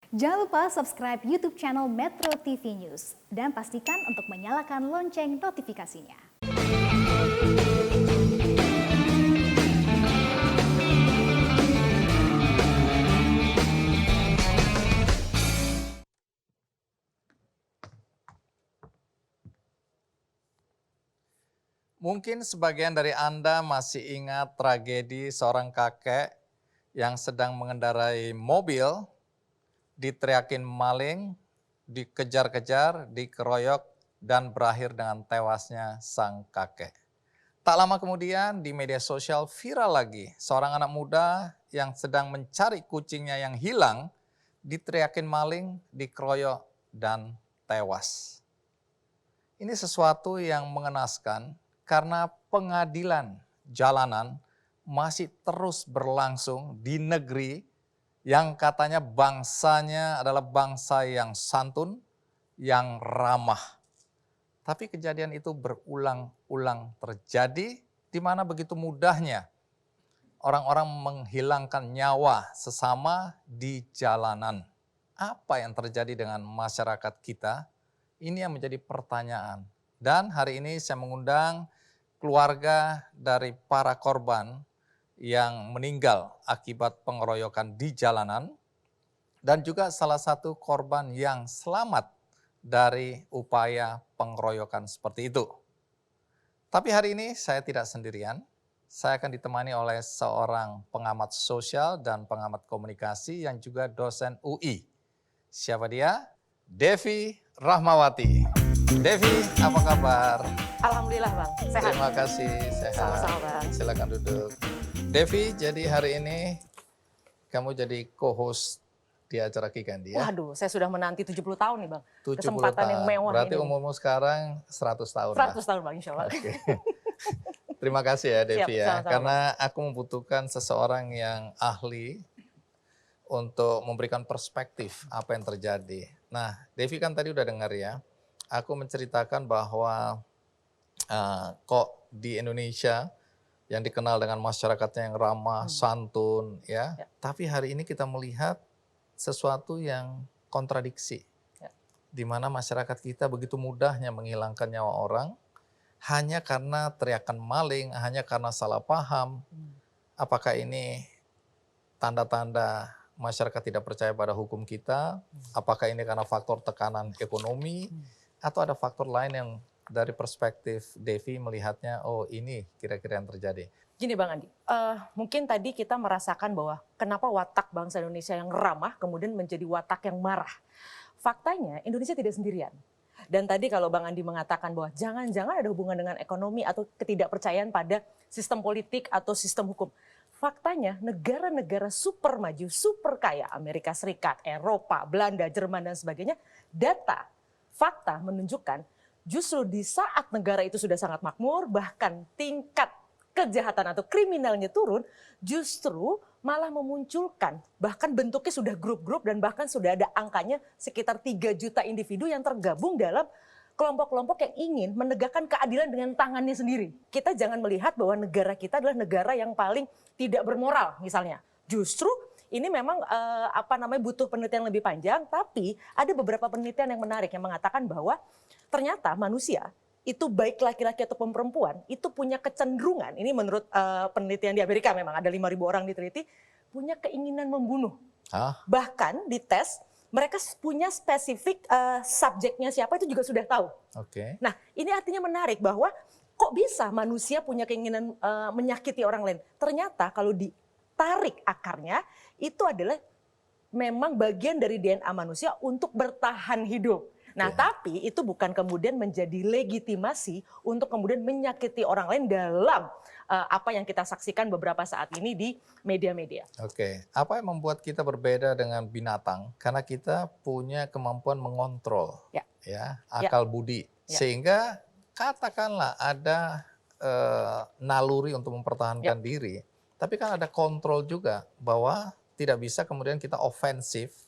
Jangan lupa subscribe YouTube channel Metro TV News dan pastikan untuk menyalakan lonceng notifikasinya. Mungkin sebagian dari Anda masih ingat tragedi seorang kakek yang sedang mengendarai mobil, diteriakin maling, dikejar-kejar, dikeroyok, dan berakhir dengan tewasnya sang kakek. Tak lama kemudian di media sosial viral lagi seorang anak muda yang sedang mencari kucingnya yang hilang, diteriakin maling, dikeroyok, dan tewas. Ini sesuatu yang mengenaskan karena pengadilan jalanan masih terus berlangsung di negeri yang katanya bangsanya adalah bangsa yang santun, yang ramah. Tapi kejadian itu berulang-ulang terjadi di mana begitu mudahnya orang-orang menghilangkan nyawa sesama di jalanan. Apa yang terjadi dengan masyarakat kita? Ini yang menjadi pertanyaan. Dan hari ini saya mengundang keluarga dari para korban yang meninggal akibat pengeroyokan di jalanan dan juga salah satu korban yang selamat dari upaya pengeroyokan seperti itu. Tapi hari ini saya tidak sendirian, saya akan ditemani oleh seorang pengamat sosial dan pengamat komunikasi yang juga dosen UI. Siapa dia? Devi Rahmawati. Devi, apa kabar? Alhamdulillah Bang, sehat. Terima kasih, sehat. Sama-sama Bang. Silakan duduk. Devi, jadi hari ini kamu jadi co-host di acara Kikandi ya? Waduh, saya sudah menanti 70 tahun nih Bang. 70 Kesempatan yang tahun. mewah Berarti ini. umurmu sekarang 100 tahun 100 lah. tahun Bang, insya Allah. Oke. Terima kasih ya Devi Siap, ya, sama-sama. karena aku membutuhkan seseorang yang ahli untuk memberikan perspektif apa yang terjadi. Nah, Devi kan tadi udah dengar ya, aku menceritakan bahwa kok di Indonesia yang dikenal dengan masyarakatnya yang ramah, santun ya. Tapi hari ini kita melihat sesuatu yang kontradiksi. Ya. Di mana masyarakat kita begitu mudahnya menghilangkan nyawa orang hanya karena teriakan maling, hanya karena salah paham. Apakah ini tanda-tanda masyarakat tidak percaya pada hukum kita? Apakah ini karena faktor tekanan ekonomi? Atau ada faktor lain yang dari perspektif Devi melihatnya, oh ini kira-kira yang terjadi? Gini Bang Andi, mungkin tadi kita merasakan bahwa kenapa watak bangsa Indonesia yang ramah kemudian menjadi watak yang marah. Faktanya Indonesia tidak sendirian. Dan tadi kalau Bang Andi mengatakan bahwa jangan-jangan ada hubungan dengan ekonomi atau ketidakpercayaan pada sistem politik atau sistem hukum. Faktanya negara-negara super maju, super kaya, Amerika Serikat, Eropa, Belanda, Jerman dan sebagainya, data, fakta menunjukkan justru di saat negara itu sudah sangat makmur, bahkan tingkat kejahatan atau kriminalnya turun, justru malah memunculkan, bahkan bentuknya sudah grup-grup dan bahkan sudah ada angkanya sekitar 3 juta individu yang tergabung dalam kelompok-kelompok yang ingin menegakkan keadilan dengan tangannya sendiri. Kita jangan melihat bahwa negara kita adalah negara yang paling tidak bermoral misalnya. Justru ini memang butuh penelitian lebih panjang, tapi ada beberapa penelitian yang menarik yang mengatakan bahwa ternyata manusia itu baik laki-laki ataupun perempuan itu punya kecenderungan, ini menurut penelitian di Amerika memang ada 5.000 orang diteliti, punya keinginan membunuh. Bahkan di tes mereka punya spesifik subjeknya siapa itu juga sudah tahu. Oke. Nah ini artinya menarik bahwa kok bisa manusia punya keinginan menyakiti orang lain. Ternyata kalau ditarik akarnya itu adalah memang bagian dari DNA manusia untuk bertahan hidup. Nah, tapi itu bukan kemudian menjadi legitimasi untuk kemudian menyakiti orang lain dalam apa yang kita saksikan beberapa saat ini di media-media. Oke, apa yang membuat kita berbeda dengan binatang? Karena kita punya kemampuan mengontrol, akal budi, sehingga katakanlah ada naluri untuk mempertahankan diri, tapi kan ada kontrol juga bahwa tidak bisa kemudian kita ofensif,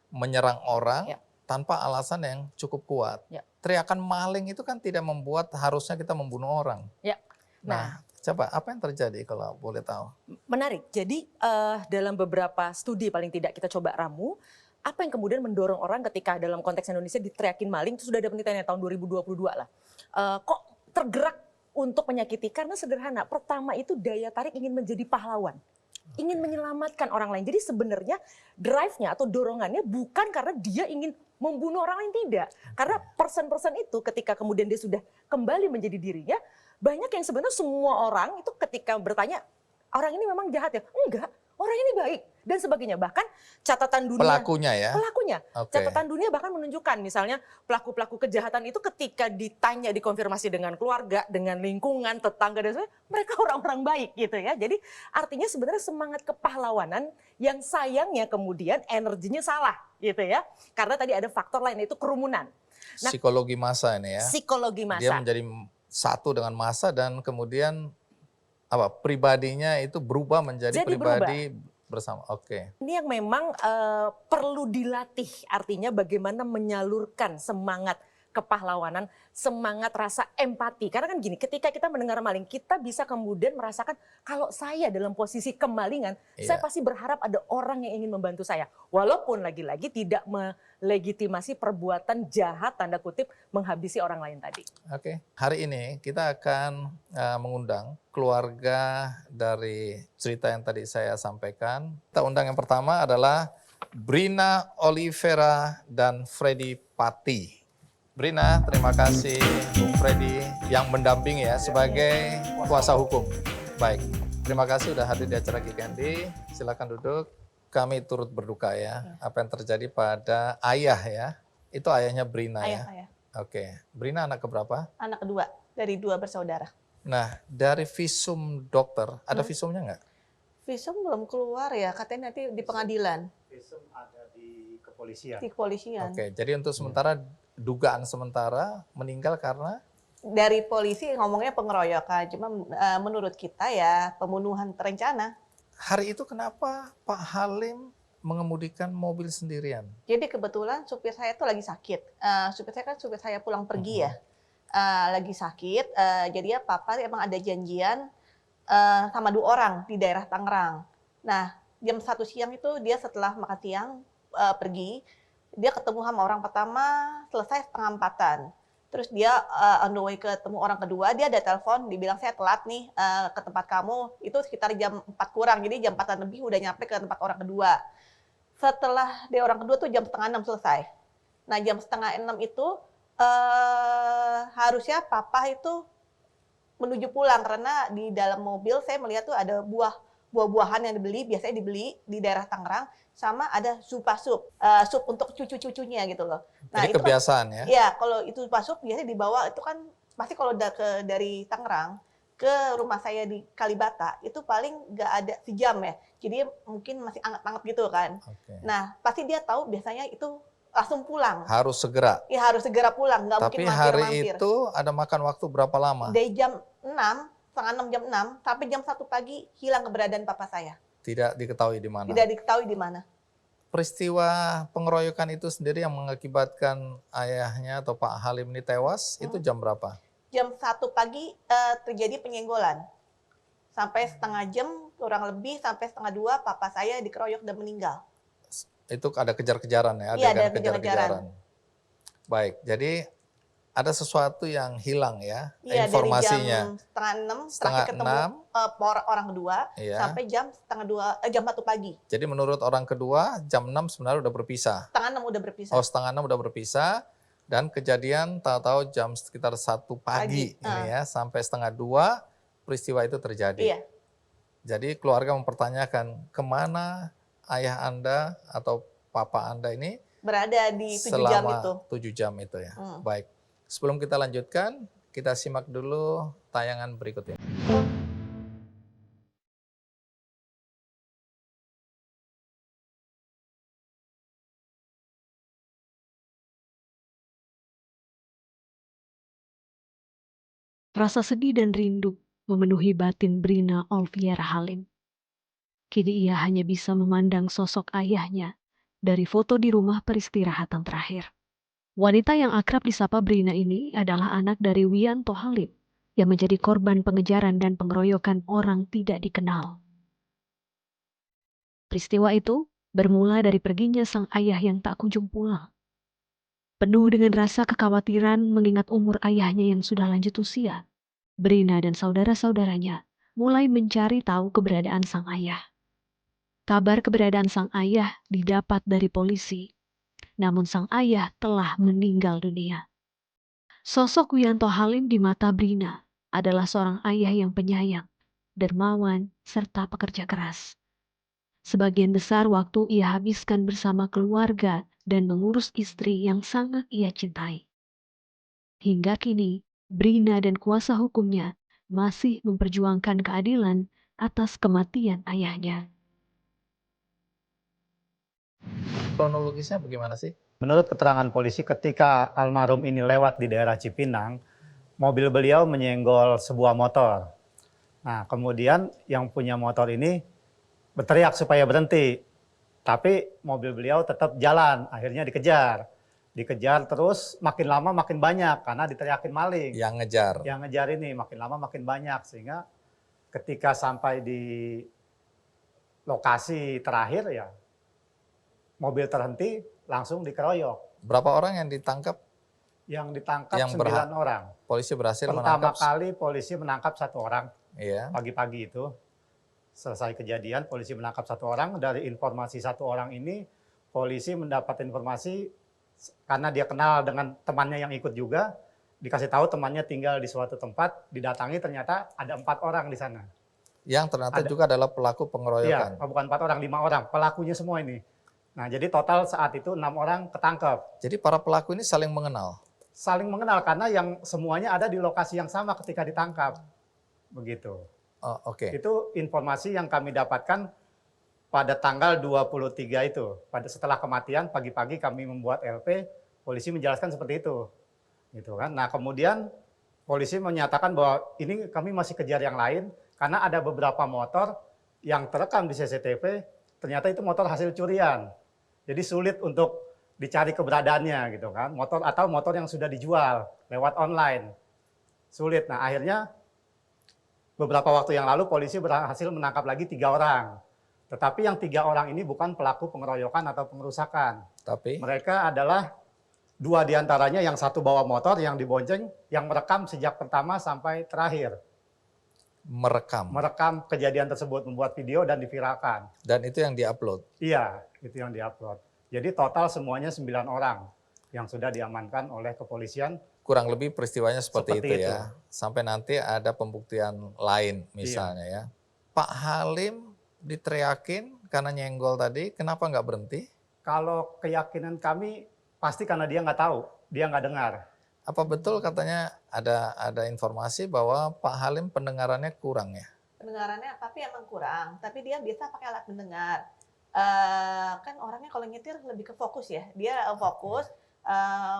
menyerang orang. Tanpa alasan yang cukup kuat. Teriakan maling itu kan tidak membuat harusnya kita membunuh orang. Nah, coba apa yang terjadi kalau boleh tahu? Menarik. Jadi dalam beberapa studi paling tidak kita coba ramu, apa yang kemudian mendorong orang ketika dalam konteks Indonesia diteriakin maling, itu sudah ada penelitiannya tahun 2022 lah. Kok tergerak untuk menyakiti? Karena sederhana, pertama itu daya tarik ingin menjadi pahlawan. Ingin menyelamatkan orang lain. Jadi sebenarnya drive-nya atau dorongannya bukan karena dia ingin membunuh orang lain, tidak. Karena person-person itu ketika kemudian dia sudah kembali menjadi dirinya, banyak yang sebenarnya semua orang itu ketika bertanya, orang ini memang jahat ya? Enggak, orang ini baik dan sebagainya. Bahkan catatan dunia. Pelakunya ya? Pelakunya. Oke. Catatan dunia bahkan menunjukkan misalnya pelaku-pelaku kejahatan itu ketika ditanya, dikonfirmasi dengan keluarga, dengan lingkungan, tetangga dan sebagainya, mereka orang-orang baik gitu ya. Jadi artinya sebenarnya semangat kepahlawanan yang sayangnya kemudian energinya salah gitu ya. Karena tadi ada faktor lain yaitu kerumunan. Nah, Psikologi massa ini ya? psikologi massa. Dia menjadi satu dengan massa dan kemudian pribadinya itu berubah menjadi Jadi pribadi bersama. Oke. Ini yang memang perlu dilatih, artinya bagaimana menyalurkan semangat kepahlawanan, semangat rasa empati. Karena kan gini, ketika kita mendengar maling, kita bisa kemudian merasakan kalau saya dalam posisi kemalingan, saya pasti berharap ada orang yang ingin membantu saya. Walaupun lagi-lagi tidak melegitimasi perbuatan jahat, tanda kutip, menghabisi orang lain tadi. Oke. Hari ini kita akan mengundang keluarga dari cerita yang tadi saya sampaikan. Kita undang yang pertama adalah Brina Olivera dan Freddy Pati. Brina, terima kasih Bung Freddy yang mendampingi ya sebagai kuasa hukum. Baik, terima kasih sudah hadir di acara Kikendi. Silakan duduk. Kami turut berduka ya apa yang terjadi pada ayah ya. Itu ayahnya Brina ya. Ayah. Oke, Brina anak keberapa? Anak kedua dari 2 bersaudara. Nah, dari visum dokter, ada visumnya nggak? Visum belum keluar ya, katanya nanti di pengadilan, Visum ada di kepolisian. di kepolisian. Oke, jadi untuk sementara dugaan sementara meninggal karena Dari polisi ngomongnya pengeroyokan, cuma menurut kita ya pembunuhan terencana. hari itu kenapa Pak Halim mengemudikan mobil sendirian? Jadi kebetulan supir saya tuh lagi sakit. Supir saya pulang pergi ya, lagi sakit. Jadi ya papa emang ada janjian sama 2 orang di daerah Tangerang. Nah jam 1 siang itu dia setelah makan siang pergi. Dia ketemu sama orang pertama selesai 3:30. Terus dia on the way ketemu orang kedua, dia ada telepon, dibilang saya telat nih ke tempat kamu. Itu sekitar jam 4 kurang, jadi jam 4-an lebih udah nyampe ke tempat orang kedua. Setelah dia orang kedua tuh jam 5:30 selesai. Nah jam 5:30 itu harusnya papa itu menuju pulang karena di dalam mobil saya melihat tuh ada buah-buahan yang biasanya dibeli di daerah Tangerang, sama ada zupa sup untuk cucu-cucunya gitu loh. Nah, Jadi itu kebiasaan ya? ya kalau itu zupa sup biasanya dibawa itu kan pasti kalau dari Tangerang ke rumah saya di Kalibata itu paling nggak ada sejam ya. Jadi mungkin masih anget-anget gitu kan. Oke. Nah pasti dia tahu biasanya itu langsung pulang. Harus segera. Ya harus segera pulang, nggak Tapi mungkin hari mampir-mampir. itu ada makan waktu berapa lama? Dari jam 6, setengah 6, jam 6, sampai jam 1 pagi hilang keberadaan papa saya. Tidak diketahui di mana. Tidak diketahui di mana. Peristiwa pengeroyokan itu sendiri yang mengakibatkan ayahnya atau Pak Halim ini tewas, itu jam berapa? Jam 1 pagi terjadi penyenggolan. Sampai setengah jam, kurang lebih sampai setengah 2, papa saya dikeroyok dan meninggal. Itu ada kejar-kejaran ya, Iya, ada adegan kejar-kejaran. kejar-kejaran. Baik, jadi ada sesuatu yang hilang ya, Iya, informasinya. dari jam setengah 6, Setengah terakhir ketemu 6. orang kedua, Iya. sampai jam setengah 2, jam 1 pagi. Jadi menurut orang kedua, jam 6 sebenarnya udah berpisah. Setengah 6 udah berpisah. Oh, setengah 6 udah berpisah. Dan kejadian tahu-tahu jam sekitar 1 pagi ini ya, sampai setengah 2 peristiwa itu terjadi. Iya. Jadi keluarga mempertanyakan kemana ayah Anda atau papa Anda ini Berada di 7 jam selama itu. 7 jam itu ya. Baik, sebelum kita lanjutkan, kita simak dulu tayangan berikut ini. Rasa sedih dan rindu memenuhi batin Brina Olivera Halim. Kini ia hanya bisa memandang sosok ayahnya dari foto di rumah peristirahatan terakhir. Wanita yang akrab disapa Brina ini adalah anak dari Wianto Halim yang menjadi korban pengejaran dan pengeroyokan orang tidak dikenal. Peristiwa itu bermula dari perginya sang ayah yang tak kunjung pulang. Penuh dengan rasa kekhawatiran mengingat umur ayahnya yang sudah lanjut usia, Brina dan saudara-saudaranya mulai mencari tahu keberadaan sang ayah. Kabar keberadaan sang ayah didapat dari polisi, namun sang ayah telah meninggal dunia. Sosok Wianto Halim di mata Brina adalah seorang ayah yang penyayang, dermawan, serta pekerja keras. Sebagian besar waktu ia habiskan bersama keluarga dan mengurus istri yang sangat ia cintai. Hingga kini, Brina dan kuasa hukumnya masih memperjuangkan keadilan atas kematian ayahnya. Kronologisnya bagaimana sih? Menurut keterangan polisi, ketika almarhum ini lewat di daerah Cipinang, mobil beliau menyenggol sebuah motor. Nah, kemudian yang punya motor ini berteriak supaya berhenti. Tapi mobil beliau tetap jalan, akhirnya dikejar. Dikejar terus makin lama makin banyak karena diteriakin maling. Yang ngejar. Yang ngejar ini makin lama makin banyak, sehingga ketika sampai di lokasi terakhir ya mobil terhenti, langsung dikeroyok. Berapa orang yang ditangkap? Yang ditangkap Yang 9 orang. Polisi berhasil Pertama menangkap. kali polisi menangkap 1 orang. Iya. Pagi-pagi itu selesai kejadian, polisi menangkap 1 orang. Dari informasi 1 orang ini, polisi mendapat informasi karena dia kenal dengan temannya yang ikut juga. Dikasih tahu temannya tinggal di suatu tempat, didatangi ternyata ada 4 orang di sana. Yang ternyata juga adalah pelaku pengeroyokan. Iya, bukan 4 orang, 5 orang. Pelakunya semua ini. Nah, jadi total saat itu 6 orang ketangkep. Jadi para pelaku ini saling mengenal. Saling mengenal karena yang semuanya ada di lokasi yang sama ketika ditangkap. Begitu. Oh, oke. Itu informasi yang kami dapatkan pada tanggal 23 itu. Setelah kematian, pagi-pagi kami membuat LP, polisi menjelaskan seperti itu. Gitu kan. Nah, kemudian polisi menyatakan bahwa ini kami masih kejar yang lain karena ada beberapa motor yang terekam di CCTV, ternyata itu motor hasil curian. Jadi sulit untuk dicari keberadaannya gitu kan. Motor yang sudah dijual lewat online. Sulit. Nah, akhirnya beberapa waktu yang lalu polisi berhasil menangkap lagi 3 orang. Tetapi yang 3 orang ini bukan pelaku pengeroyokan atau pengerusakan. Tapi Mereka adalah 2 diantaranya, yang 1 bawa motor yang dibonceng, yang merekam sejak pertama sampai terakhir. Merekam kejadian tersebut, membuat video dan diviralkan. Dan itu yang diupload. Iya, itu yang diupload. Jadi total semuanya 9 orang yang sudah diamankan oleh kepolisian. Kurang lebih peristiwanya seperti Seperti itu ya. Sampai nanti ada pembuktian lain misalnya ya. Pak Halim diteriakin karena nyenggol tadi, kenapa nggak berhenti? Kalau keyakinan kami pasti karena dia nggak tahu, dia nggak dengar. Apa betul katanya ada informasi bahwa Pak Halim pendengarannya kurang ya? Pendengarannya tapi emang kurang, tapi dia biasa pakai alat mendengar. Kan orangnya kalau nyetir lebih ke fokus ya, dia fokus,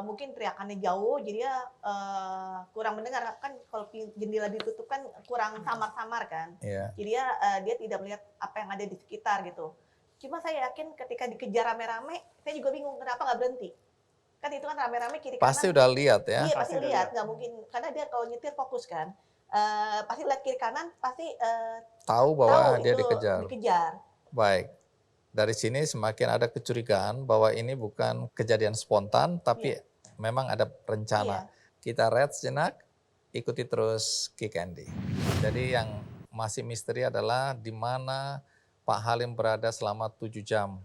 mungkin teriakannya jauh, jadi dia kurang mendengar. Kan kalau jendela ditutup kan kurang samar-samar kan, Iya. jadi dia tidak melihat apa yang ada di sekitar gitu. Cuma saya yakin ketika dikejar rame-rame, saya juga bingung kenapa nggak berhenti. Kan itu kan rame-rame kiri kanan. Pasti udah lihat ya? Iya Pasti pasti udah lihat, lihat. nggak mungkin, karena dia kalau nyetir fokus kan. Pasti lihat kiri kanan, pasti Tahu bahwa tahu dia itu dikejar. Baik. Dari sini semakin ada kecurigaan bahwa ini bukan kejadian spontan, tapi memang ada rencana. Iya. Kita read sejenak, ikuti terus Kick Andy. Jadi yang masih misteri adalah di mana Pak Halim berada selama 7 jam.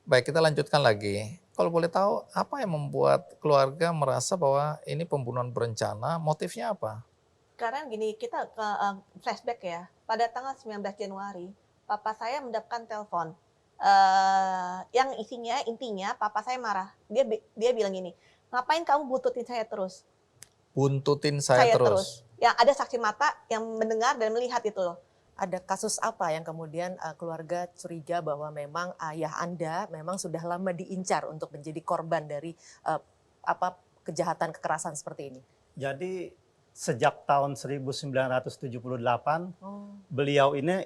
Baik, kita lanjutkan lagi. Kalau boleh tahu, apa yang membuat keluarga merasa bahwa ini pembunuhan berencana? Motifnya apa? Karena gini, kita ke flashback ya. Pada tanggal 19 Januari, papa saya mendapatkan telepon. Yang intinya papa saya marah. Dia bilang gini, ngapain kamu buntutin saya terus? Buntutin saya terus. Yang ada saksi mata yang mendengar dan melihat itu loh. Ada kasus apa yang kemudian keluarga curiga bahwa memang ayah Anda memang sudah lama diincar untuk menjadi korban dari kejahatan kekerasan seperti ini? Jadi sejak tahun 1978, beliau ini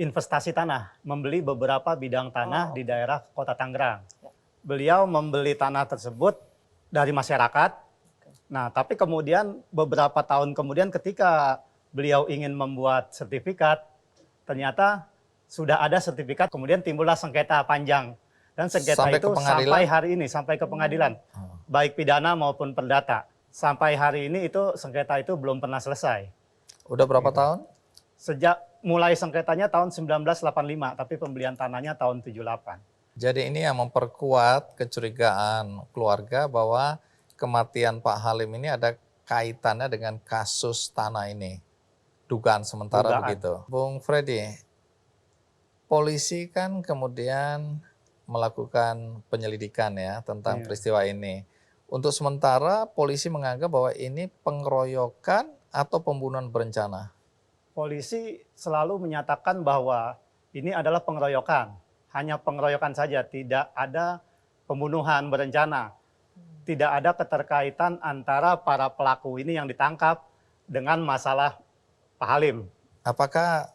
investasi tanah, membeli beberapa bidang tanah di daerah Kota Tangerang. Beliau membeli tanah tersebut dari masyarakat. Nah, tapi kemudian beberapa tahun kemudian ketika beliau ingin membuat sertifikat, ternyata sudah ada sertifikat, kemudian timbullah sengketa panjang. Dan sengketa Sampai itu ke pengadilan? sampai hari ini, sampai ke pengadilan. Baik pidana maupun perdata. Sampai hari ini itu sengketa itu belum pernah selesai. Udah berapa tahun? Sejak mulai sengketanya tahun 1985, tapi pembelian tanahnya tahun 78. Jadi ini yang memperkuat kecurigaan keluarga bahwa kematian Pak Halim ini ada kaitannya dengan kasus tanah ini. Dugaan sementara Dugaan. begitu. Bung Freddy, polisi kan kemudian melakukan penyelidikan ya tentang Iya. peristiwa ini. Untuk sementara polisi menganggap bahwa ini pengeroyokan atau pembunuhan berencana. Polisi selalu menyatakan bahwa ini adalah pengeroyokan. Hanya pengeroyokan saja, tidak ada pembunuhan berencana. Tidak ada keterkaitan antara para pelaku ini yang ditangkap dengan masalah Pak Halim. Apakah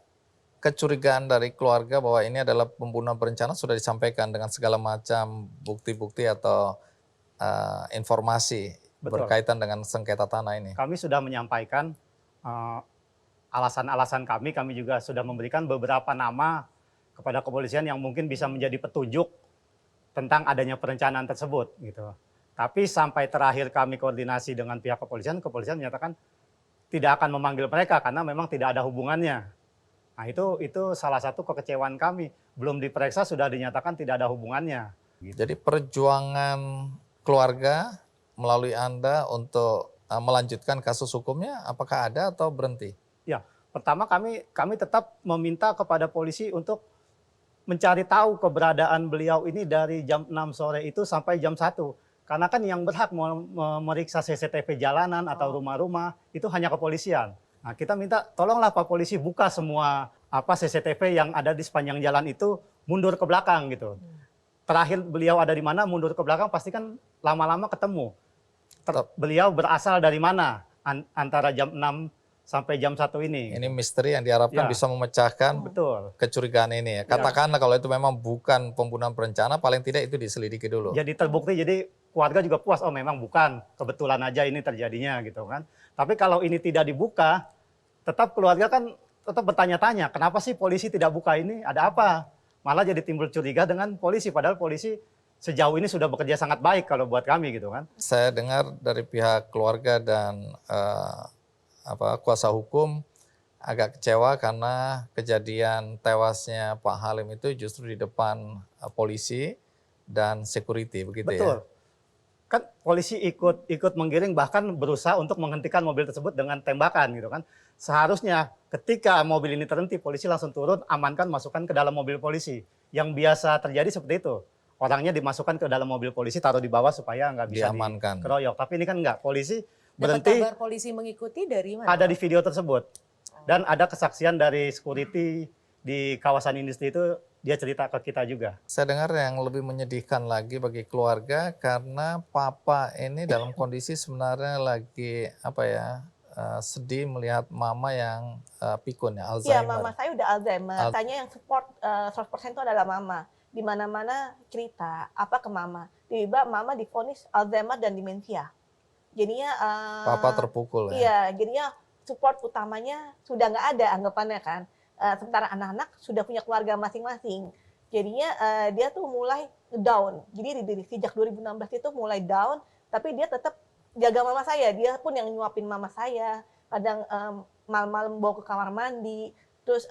kecurigaan dari keluarga bahwa ini adalah pembunuhan berencana sudah disampaikan dengan segala macam bukti-bukti atau informasi Betul. berkaitan dengan sengketa tanah ini? Kami sudah menyampaikan alasan-alasan kami juga sudah memberikan beberapa nama kepada kepolisian yang mungkin bisa menjadi petunjuk tentang adanya perencanaan tersebut gitu. Tapi sampai terakhir kami koordinasi dengan pihak kepolisian menyatakan tidak akan memanggil mereka karena memang tidak ada hubungannya. Nah, itu salah satu kekecewaan kami. Belum diperiksa sudah dinyatakan tidak ada hubungannya. Jadi perjuangan keluarga melalui Anda untuk melanjutkan kasus hukumnya apakah ada atau berhenti? Ya, pertama kami tetap meminta kepada polisi untuk mencari tahu keberadaan beliau ini dari jam 6 sore itu sampai jam 1. Karena kan yang berhak memeriksa CCTV jalanan atau rumah-rumah itu hanya kepolisian. Nah, kita minta tolonglah Pak Polisi buka semua CCTV yang ada di sepanjang jalan itu mundur ke belakang gitu. Terakhir beliau ada di mana mundur ke belakang pasti kan lama-lama ketemu. Beliau berasal dari mana antara jam 6 sampai jam 1 ini. Ini misteri yang diharapkan Ya. bisa memecahkan Betul. kecurigaan ini ya. Katakanlah kalau itu memang bukan pembunuhan berencana, paling tidak itu diselidiki dulu. Jadi terbukti, jadi keluarga juga puas, oh memang bukan, kebetulan aja ini terjadinya gitu kan. Tapi kalau ini tidak dibuka, tetap keluarga kan tetap bertanya-tanya, kenapa sih polisi tidak buka ini, ada apa? Malah jadi timbul curiga dengan polisi, padahal polisi sejauh ini sudah bekerja sangat baik kalau buat kami gitu kan. Saya dengar dari pihak keluarga dan kuasa hukum agak kecewa karena kejadian tewasnya Pak Halim itu justru di depan polisi dan security begitu Betul. ya. Kan polisi ikut menggiring bahkan berusaha untuk menghentikan mobil tersebut dengan tembakan gitu kan. Seharusnya ketika mobil ini terhenti polisi langsung turun, amankan, masukkan ke dalam mobil polisi. Yang biasa terjadi seperti itu. Orangnya dimasukkan ke dalam mobil polisi, taruh di bawah supaya nggak bisa Diamankan. dikeroyok. Tapi ini kan nggak, polisi Dapat berhenti. kabar polisi mengikuti dari mana? Ada di video tersebut. Dan ada kesaksian dari security di kawasan industri itu, dia cerita ke kita juga. Saya dengar yang lebih menyedihkan lagi bagi keluarga karena papa ini dalam kondisi sebenarnya lagi sedih melihat mama yang pikun ya, Iya, Alzheimer. mama saya udah Alzheimer. Tanya yang support 100% itu adalah mama. Di mana-mana cerita apa ke mama. Tiba-tiba mama divonis Alzheimer dan demensia. Jadinya Papa terpukul ya. Iya, jadinya support utamanya sudah nggak ada anggapannya kan. Sementara anak-anak sudah punya keluarga masing-masing. Jadinya dia tuh mulai down. Jadi sejak 2016 itu mulai down, tapi dia tetap jaga mama saya. Dia pun yang nyuapin mama saya. Kadang malam-malam bawa ke kamar mandi. Terus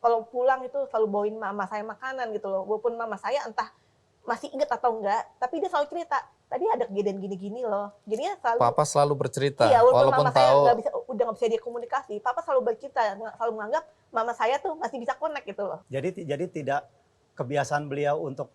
kalau pulang itu selalu bawain mama saya makanan gitu loh. Walaupun mama saya entah masih inget atau enggak, tapi dia selalu cerita. Tadi ada kejadian gini-gini loh. Jadinya selalu Papa selalu bercerita, iya, walaupun mama saya tahu udah nggak bisa dia komunikasi. Papa selalu bercerita, selalu menganggap mama saya tuh masih bisa connect gitu loh. Jadi tidak kebiasaan beliau untuk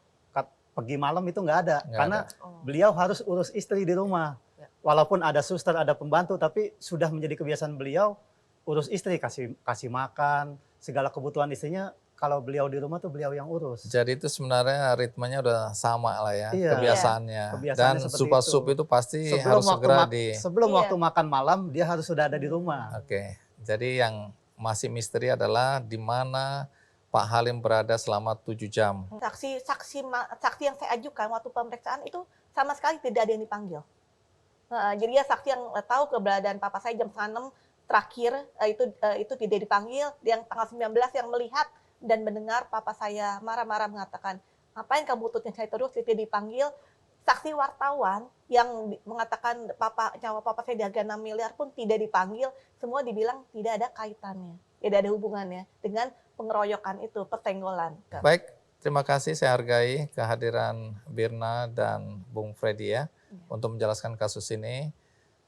pergi malam itu nggak ada. Nggak Karena ada. beliau harus urus istri di rumah. Ya. Walaupun ada suster, ada pembantu, tapi sudah menjadi kebiasaan beliau urus istri, kasih makan, segala kebutuhan istrinya. Kalau beliau di rumah tuh beliau yang urus. Jadi itu sebenarnya ritmenya udah sama lah ya, Iya. kebiasaannya. Kebiasaannya Dan seperti sup-sup itu pasti harus segera di... sebelum Iya. waktu makan malam dia harus sudah ada di rumah. Oke, jadi yang masih misteri adalah di mana Pak Halim berada selama 7 jam. Saksi yang saya ajukan waktu pemeriksaan itu sama sekali tidak ada yang dipanggil. Jadi ya saksi yang tahu keberadaan papa saya jam 5:30 terakhir itu tidak dipanggil. Yang tanggal 19 yang melihat dan mendengar papa saya marah-marah mengatakan, ngapain kamu tutupnya saya terus, tidak dipanggil. Saksi wartawan yang mengatakan nyawa papa saya di harga 6 miliar pun tidak dipanggil. Semua dibilang tidak ada kaitannya, tidak ada hubungannya dengan pengeroyokan itu, pertenggolan. Baik, terima kasih, saya hargai kehadiran Birna dan Bung Freddy ya untuk menjelaskan kasus ini.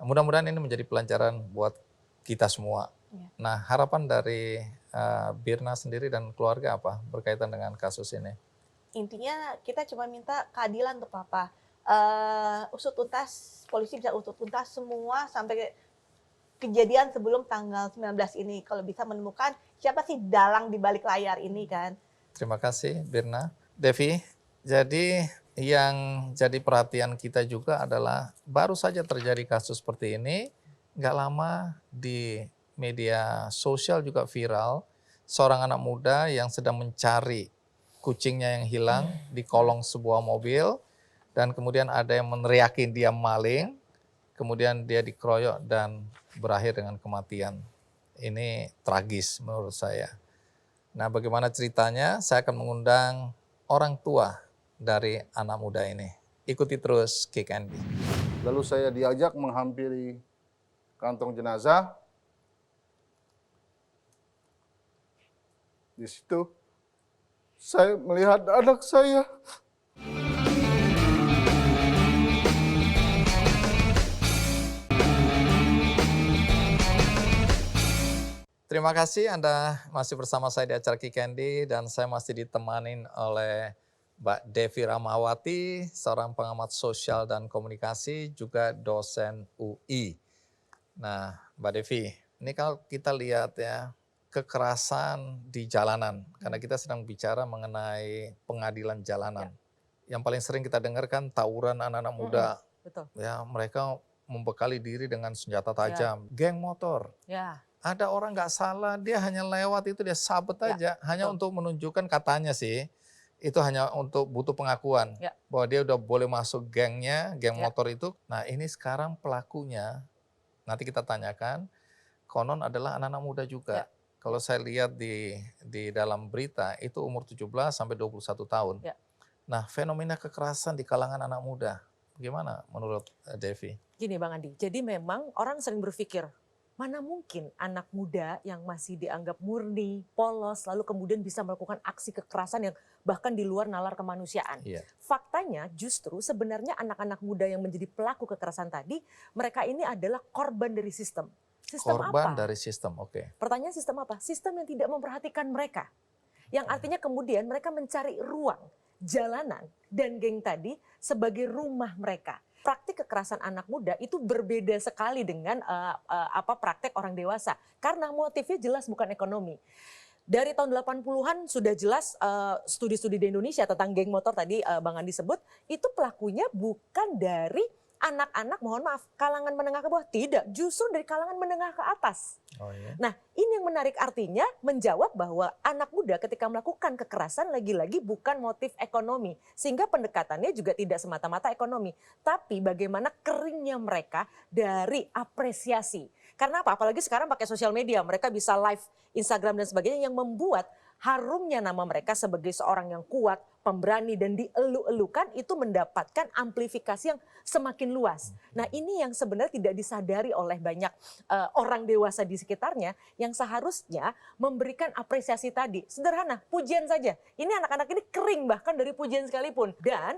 Mudah-mudahan ini menjadi pelajaran buat kita semua. Ya. Nah, harapan dari Birna sendiri dan keluarga apa berkaitan dengan kasus ini? Intinya kita cuma minta keadilan untuk papa. Usut tuntas, polisi bisa usut tuntas semua sampai kejadian sebelum tanggal 19 ini. Kalau bisa menemukan siapa sih dalang di balik layar ini kan. Terima kasih Birna. Devi, jadi yang jadi perhatian kita juga adalah baru saja terjadi kasus seperti ini, nggak lama di media sosial juga viral, seorang anak muda yang sedang mencari kucingnya yang hilang di kolong sebuah mobil, dan kemudian ada yang meneriakin dia maling, kemudian dia dikeroyok dan berakhir dengan kematian. Ini tragis menurut saya. Nah, bagaimana ceritanya? Saya akan mengundang orang tua dari anak muda ini. Ikuti terus Kick Andy. Lalu saya diajak menghampiri kantong jenazah. Di situ saya melihat anak saya. Terima kasih Anda masih bersama saya di acara Kick Andy dan saya masih ditemani oleh Mbak Devi Ramawati, seorang pengamat sosial dan komunikasi, juga dosen UI. Nah, Mbak Devi, ini kalau kita lihat ya, kekerasan di jalanan, karena kita sedang bicara mengenai pengadilan jalanan. Yang paling sering kita dengar kan tawuran anak-anak muda. Betul. Ya, mereka membekali diri dengan senjata tajam, geng motor. Ya. Ada orang nggak salah, dia hanya lewat itu dia sabet aja, hanya untuk menunjukkan katanya sih, itu hanya untuk butuh pengakuan bahwa dia udah boleh masuk gengnya, geng motor itu. Nah ini sekarang pelakunya, nanti kita tanyakan, konon adalah anak-anak muda juga. Kalau saya lihat di dalam berita itu umur 17 sampai 21 tahun. Nah fenomena kekerasan di kalangan anak muda, bagaimana menurut Devi? Gini Bang Andi, jadi memang orang sering berpikir, mana mungkin anak muda yang masih dianggap murni, polos, lalu kemudian bisa melakukan aksi kekerasan yang bahkan di luar nalar kemanusiaan. Faktanya justru sebenarnya anak-anak muda yang menjadi pelaku kekerasan tadi, mereka ini adalah korban dari sistem. Sistem korban apa? dari sistem, oke. Pertanyaan sistem apa? Sistem yang tidak memperhatikan mereka. Yang artinya kemudian mereka mencari ruang, jalanan, dan geng tadi sebagai rumah mereka. Praktik kekerasan anak muda itu berbeda sekali dengan praktek orang dewasa. Karena motifnya jelas bukan ekonomi. Dari tahun 80-an sudah jelas studi-studi di Indonesia tentang geng motor tadi Bang Andi sebut, itu pelakunya bukan dari anak-anak, mohon maaf, kalangan menengah ke bawah. Tidak, justru dari kalangan menengah ke atas. Nah ini yang menarik, artinya menjawab bahwa anak muda ketika melakukan kekerasan lagi-lagi bukan motif ekonomi. Sehingga pendekatannya juga tidak semata-mata ekonomi. Tapi bagaimana keringnya mereka dari apresiasi. Karena apa? Apalagi sekarang pakai sosial media, mereka bisa live Instagram dan sebagainya yang membuat harumnya nama mereka sebagai seorang yang kuat, pemberani dan dielu-elukan itu mendapatkan amplifikasi yang semakin luas. Nah ini yang sebenarnya tidak disadari oleh banyak orang dewasa di sekitarnya yang seharusnya memberikan apresiasi tadi. Sederhana, pujian saja. Ini anak-anak ini kering bahkan dari pujian sekalipun. Dan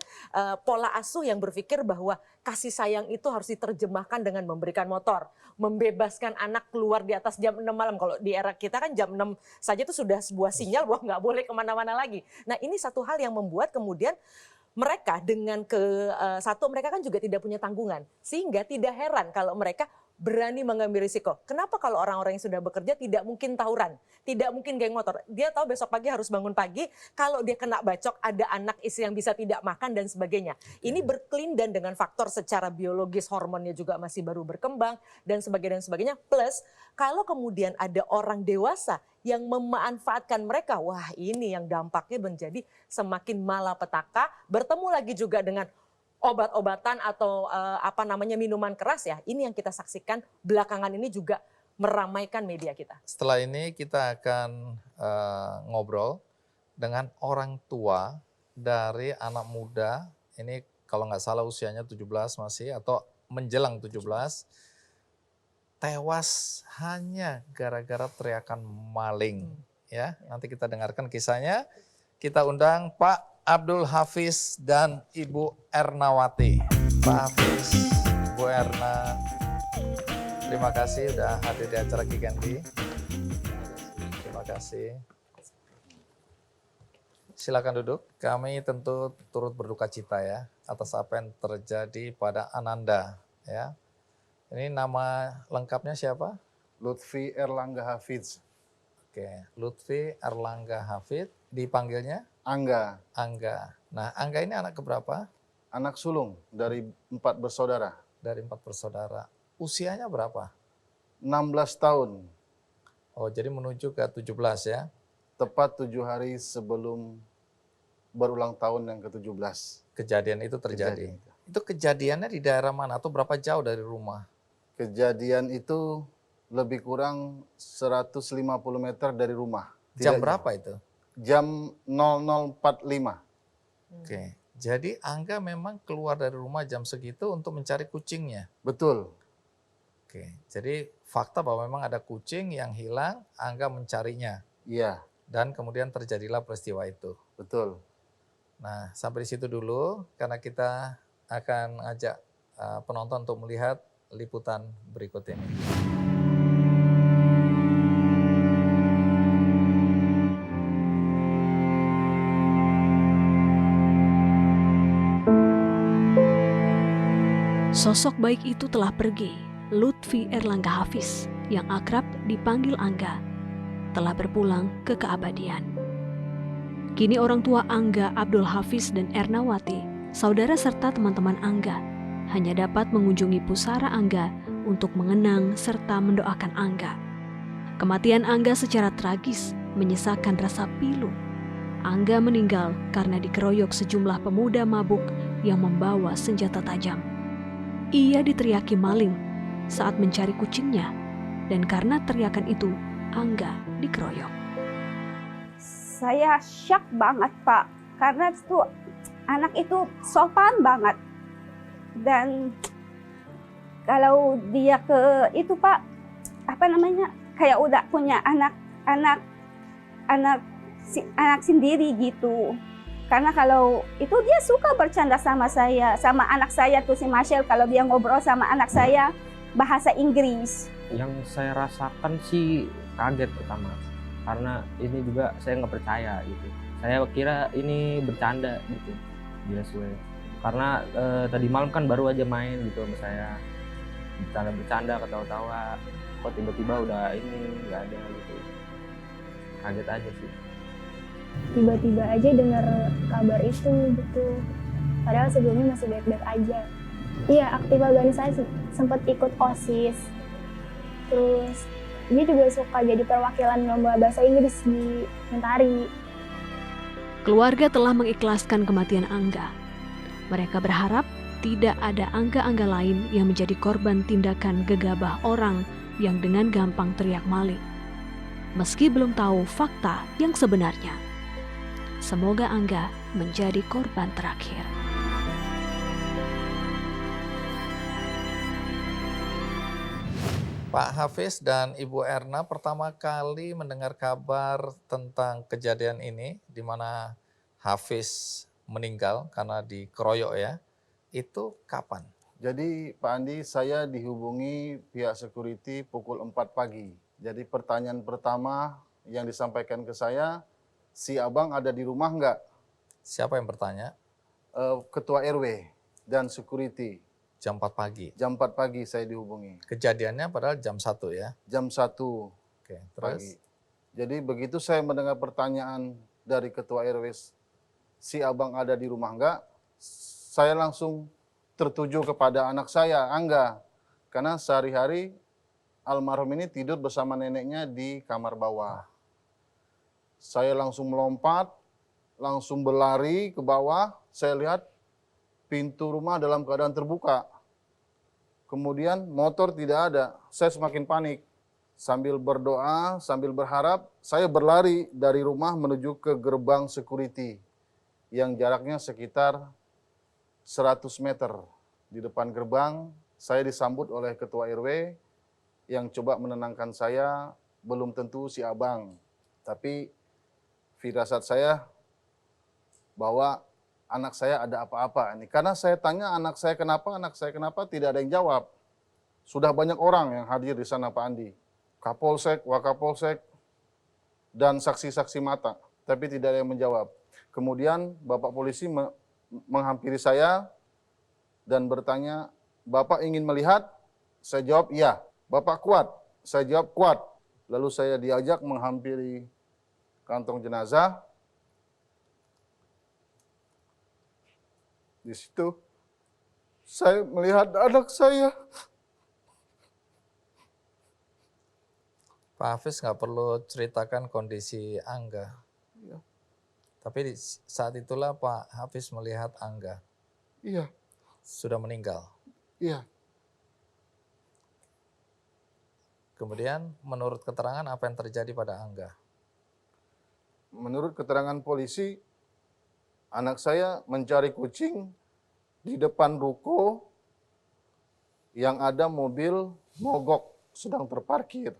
pola asuh yang berpikir bahwa kasih sayang itu harus diterjemahkan dengan memberikan motor. Membebaskan anak keluar di atas jam 6 malam. Kalau di era kita kan jam 6 saja itu sudah sebuah sinyal bahwa nggak boleh kemana-mana lagi. Nah ini satu hal yang membuat kemudian mereka dengan satu mereka kan juga tidak punya tanggungan. Sehingga tidak heran kalau mereka berani mengambil risiko. Kenapa kalau orang-orang yang sudah bekerja tidak mungkin tawuran, tidak mungkin geng motor. Dia tahu besok pagi harus bangun pagi, kalau dia kena bacok ada anak istri yang bisa tidak makan dan sebagainya. Ini berkelindan dengan faktor secara biologis, hormonnya juga masih baru berkembang dan sebagainya. Plus kalau kemudian ada orang dewasa yang memanfaatkan mereka, wah ini yang dampaknya menjadi semakin malapetaka. Bertemu lagi juga dengan obat-obatan atau minuman keras ya. Ini yang kita saksikan belakangan ini juga meramaikan media kita. Setelah ini kita akan ngobrol dengan orang tua dari anak muda. Ini kalau nggak salah usianya 17 masih atau menjelang 17. Tewas hanya gara-gara teriakan maling. Ya, nanti kita dengarkan kisahnya. Kita undang Pak Abdul Hafiz dan Ibu Ernawati. Pak Hafiz, Bu Erna, terima kasih sudah hadir di acara Kigendi. Terima kasih. Silakan duduk. Kami tentu turut berduka cita ya atas apa yang terjadi pada Ananda. Ya, ini nama lengkapnya siapa? Lutfi Erlangga Hafiz. Oke, Lutfi Erlangga Hafid, dipanggilnya Angga, Angga. Nah, Angga ini anak keberapa? anak sulung dari 4 bersaudara. Dari 4 bersaudara. Usianya berapa? 16 tahun, Oh, jadi menuju ke 17 ya. tepat 7 hari sebelum berulang tahun yang ke-17. Kejadian itu terjadi. Kejadian. Itu kejadiannya di daerah mana atau berapa jauh dari rumah? Kejadian itu lebih kurang 150 meter dari rumah. Jam Tidak berapa jauh. itu? Jam 00.45. Oke. Jadi Angga memang keluar dari rumah jam segitu untuk mencari kucingnya. Betul, Oke. Jadi fakta bahwa memang ada kucing yang hilang, Angga mencarinya. iya, Dan kemudian terjadilah peristiwa itu. betul. Nah, sampai di situ dulu karena kita akan ajak penonton untuk melihat liputan berikut ini. Sosok baik itu telah pergi. Lutfi Erlangga Hafiz, yang akrab dipanggil Angga, telah berpulang ke keabadian. Kini orang tua Angga, Abdul Hafiz dan Ernawati, saudara serta teman-teman Angga, hanya dapat mengunjungi pusara Angga untuk mengenang serta mendoakan Angga. Kematian Angga secara tragis menyisakan rasa pilu. Angga meninggal karena dikeroyok sejumlah pemuda mabuk yang membawa senjata tajam. Ia diteriaki maling saat mencari kucingnya, dan karena teriakan itu, Angga dikeroyok. Saya shock banget, Pak, karena itu anak itu sopan banget. Dan kalau dia ke itu, Pak, kayak udah punya anak sendiri gitu. Karena kalau itu dia suka bercanda sama saya, sama anak saya tuh si Marshall, kalau dia ngobrol sama anak saya bahasa Inggris. Yang saya rasakan sih kaget pertama, karena ini juga saya nggak percaya gitu. Saya kira ini bercanda gitu, biasa. Karena tadi malam kan baru aja main gitu sama saya, bercanda-bercanda, ketawa-tawa. Kok tiba-tiba udah ini nggak ada gitu, kaget aja sih. Tiba-tiba aja dengar kabar itu gitu. Padahal sebelumnya masih baik-baik aja. Iya, aktif organisasi, sempat ikut OSIS. Terus dia juga suka jadi perwakilan lomba bahasa Inggris di Mentari. Keluarga telah mengikhlaskan kematian Angga. Mereka berharap tidak ada angga-angga lain yang menjadi korban tindakan gegabah orang yang dengan gampang teriak maling. Meski belum tahu fakta yang sebenarnya. Semoga Angga menjadi korban terakhir. Pak Hafiz dan Ibu Erna pertama kali mendengar kabar tentang kejadian ini di mana Hafiz meninggal karena dikeroyok ya. Itu kapan? Jadi Pak Andi, saya dihubungi pihak security pukul 4 pagi. Jadi pertanyaan pertama yang disampaikan ke saya, si abang ada di rumah nggak? Siapa yang bertanya? Ketua RW dan security. Jam 4 pagi. Jam 4 pagi saya dihubungi. Kejadiannya padahal jam 1 ya? Jam 1 Oke, terus? pagi. Jadi begitu saya mendengar pertanyaan dari Ketua RW, si abang ada di rumah nggak? Saya langsung tertuju kepada anak saya, Angga. Karena sehari-hari almarhum ini tidur bersama neneknya di kamar bawah. Saya langsung melompat, langsung berlari ke bawah. Saya lihat pintu rumah dalam keadaan terbuka. Kemudian motor tidak ada. Saya semakin panik. Sambil berdoa, sambil berharap, saya berlari dari rumah menuju ke gerbang security yang jaraknya sekitar 100 meter. Di depan gerbang, saya disambut oleh ketua RW yang coba menenangkan saya, belum tentu si abang. Tapi firasat saya bahwa anak saya ada apa-apa ini. Karena saya tanya anak saya kenapa, tidak ada yang jawab. Sudah banyak orang yang hadir di sana Pak Andi. Kapolsek, Wakapolsek, dan saksi-saksi mata. Tapi tidak ada yang menjawab. Kemudian Bapak polisi menghampiri saya dan bertanya, Bapak ingin melihat? Saya jawab, iya. Bapak kuat? Saya jawab, kuat. Lalu saya diajak menghampiri kantong jenazah. Di situ saya melihat anak saya. Pak Hafiz nggak perlu ceritakan kondisi Angga. Iya. Tapi saat itulah Pak Hafiz melihat Angga Iya, sudah meninggal. iya. Kemudian menurut keterangan apa yang terjadi pada Angga? Menurut keterangan polisi, anak saya mencari kucing di depan ruko yang ada mobil mogok sedang terparkir.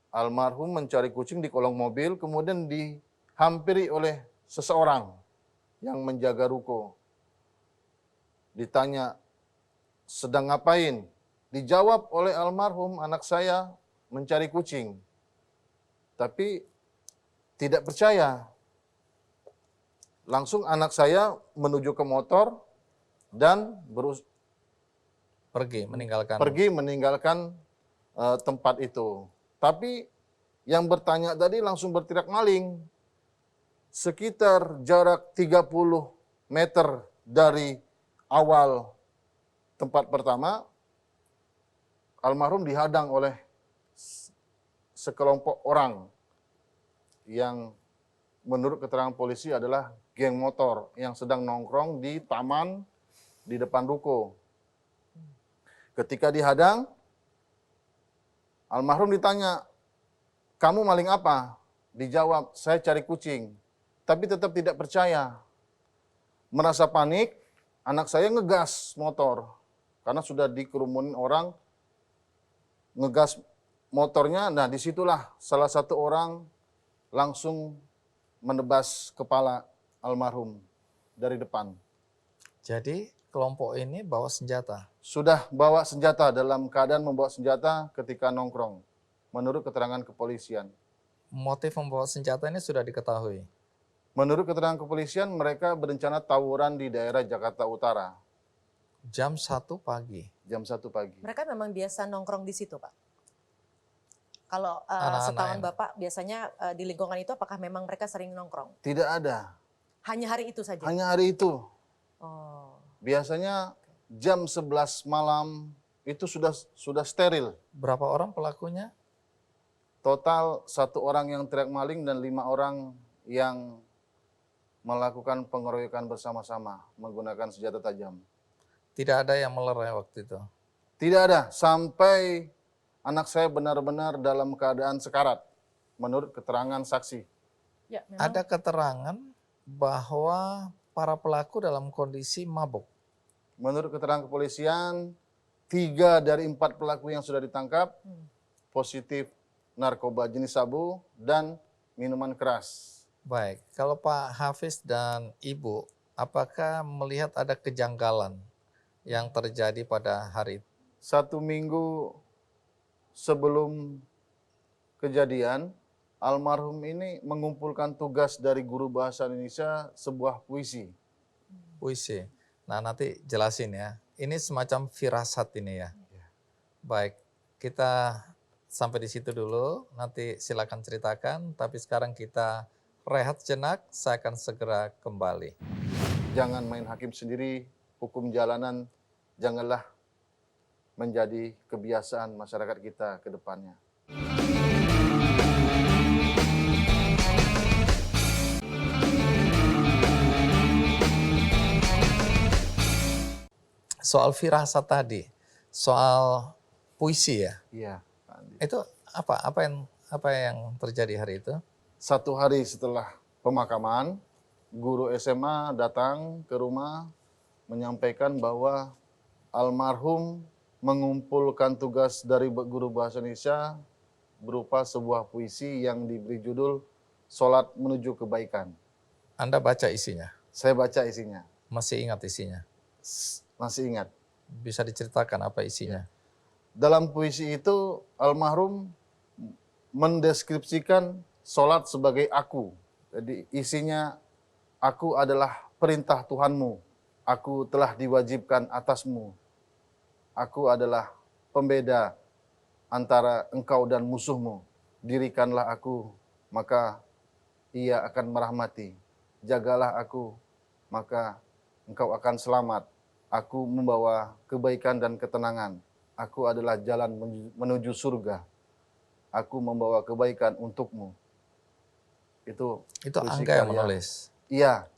Almarhum mencari kucing di kolong mobil, kemudian dihampiri oleh seseorang yang menjaga ruko. Ditanya, sedang ngapain? Dijawab oleh almarhum, anak saya mencari kucing. Tapi tidak percaya. Langsung anak saya menuju ke motor dan Pergi meninggalkan. meninggalkan tempat itu. Tapi yang bertanya tadi langsung berteriak maling. Sekitar jarak 30 meter dari awal tempat pertama, almarhum dihadang oleh sekelompok orang yang menurut keterangan polisi adalah geng motor yang sedang nongkrong di taman di depan ruko. Ketika dihadang, almarhum ditanya, kamu maling apa? Dijawab, saya cari kucing. Tapi tetap tidak percaya. Merasa panik, anak saya ngegas motor. Karena sudah dikerumunin orang, ngegas motornya. Nah disitulah salah satu orang langsung menebas kepala almarhum dari depan. Jadi kelompok ini bawa senjata. Sudah bawa senjata, dalam keadaan membawa senjata ketika nongkrong. Menurut keterangan kepolisian. Motif membawa senjata ini sudah diketahui. Menurut keterangan kepolisian, mereka berencana tawuran di daerah Jakarta Utara. Jam 1 pagi. Jam 1 pagi. Mereka memang biasa nongkrong di situ, Pak? Kalau Anak-anak setahu yang- Bapak, biasanya di lingkungan itu apakah memang mereka sering nongkrong? Tidak ada. Hanya hari itu saja? Hanya hari itu. Oh. Biasanya jam 11 malam itu sudah steril. Berapa orang pelakunya? Total 1 orang yang teriak maling dan 5 orang yang melakukan pengeroyokan bersama-sama menggunakan senjata tajam. Tidak ada yang melerai waktu itu. Tidak ada, sampai anak saya benar-benar dalam keadaan sekarat, menurut keterangan saksi. Ya, memang. Ada keterangan bahwa para pelaku dalam kondisi mabuk. Menurut keterangan kepolisian, 3 dari 4 pelaku yang sudah ditangkap positif narkoba jenis sabu dan minuman keras. Baik, kalau Pak Hafiz dan Ibu, apakah melihat ada kejanggalan yang terjadi pada hari itu? 1 minggu sebelum kejadian, almarhum ini mengumpulkan tugas dari guru bahasa Indonesia sebuah puisi. Puisi. Nah nanti jelasin ya. Ini semacam firasat ini ya. Baik, kita sampai di situ dulu. Nanti silakan ceritakan. Tapi sekarang kita rehat jenak. Saya akan segera kembali. Jangan main hakim sendiri, hukum jalanan janganlah menjadi kebiasaan masyarakat kita ke depannya. soal firasat tadi, soal puisi ya. Iya, Pak Andi. Itu apa yang terjadi hari itu? Satu hari setelah pemakaman, guru SMA datang ke rumah menyampaikan bahwa almarhum mengumpulkan tugas dari guru bahasa Indonesia berupa sebuah puisi yang diberi judul Salat Menuju Kebaikan. Anda baca isinya? Saya baca isinya. Masih ingat isinya? Masih ingat. Bisa diceritakan apa isinya? Dalam puisi itu almarhum mendeskripsikan salat sebagai aku. Jadi isinya, aku adalah perintah Tuhanmu. Aku telah diwajibkan atasmu. Aku adalah pembeda antara engkau dan musuhmu. Dirikanlah aku, maka ia akan merahmati. Jagalah aku, maka engkau akan selamat. Aku membawa kebaikan dan ketenangan. Aku adalah jalan menuju surga. Aku membawa kebaikan untukmu. Itu Angga yang menulis? Iya.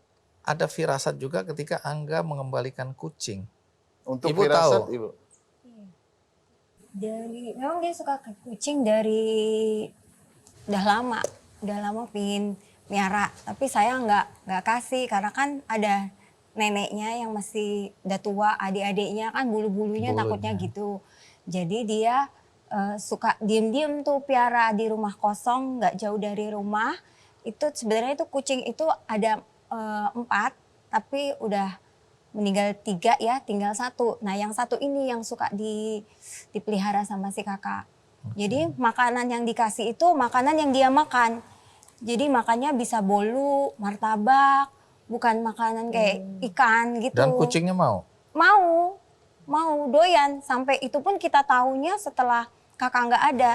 Ada firasat juga ketika Angga mengembalikan kucing. Untuk Ibu firasat, tahu? Ibu. Memang dia suka ke kucing dari udah lama pingin miara, tapi saya nggak kasih karena kan ada neneknya yang masih udah tua, adik-adiknya kan bulu-bulunya takutnya gitu. Jadi dia suka diem-diem tuh piara di rumah kosong, nggak jauh dari rumah. Itu sebenarnya itu kucing itu ada 4, tapi udah meninggal 3 ya, tinggal 1. Nah yang 1 ini yang suka dipelihara sama si kakak. Jadi makanan yang dikasih itu makanan yang dia makan. Jadi makannya bisa bolu, martabak, bukan makanan kayak ikan gitu. Dan kucingnya mau? Mau doyan. Sampai itu pun kita tahunya setelah kakak nggak ada.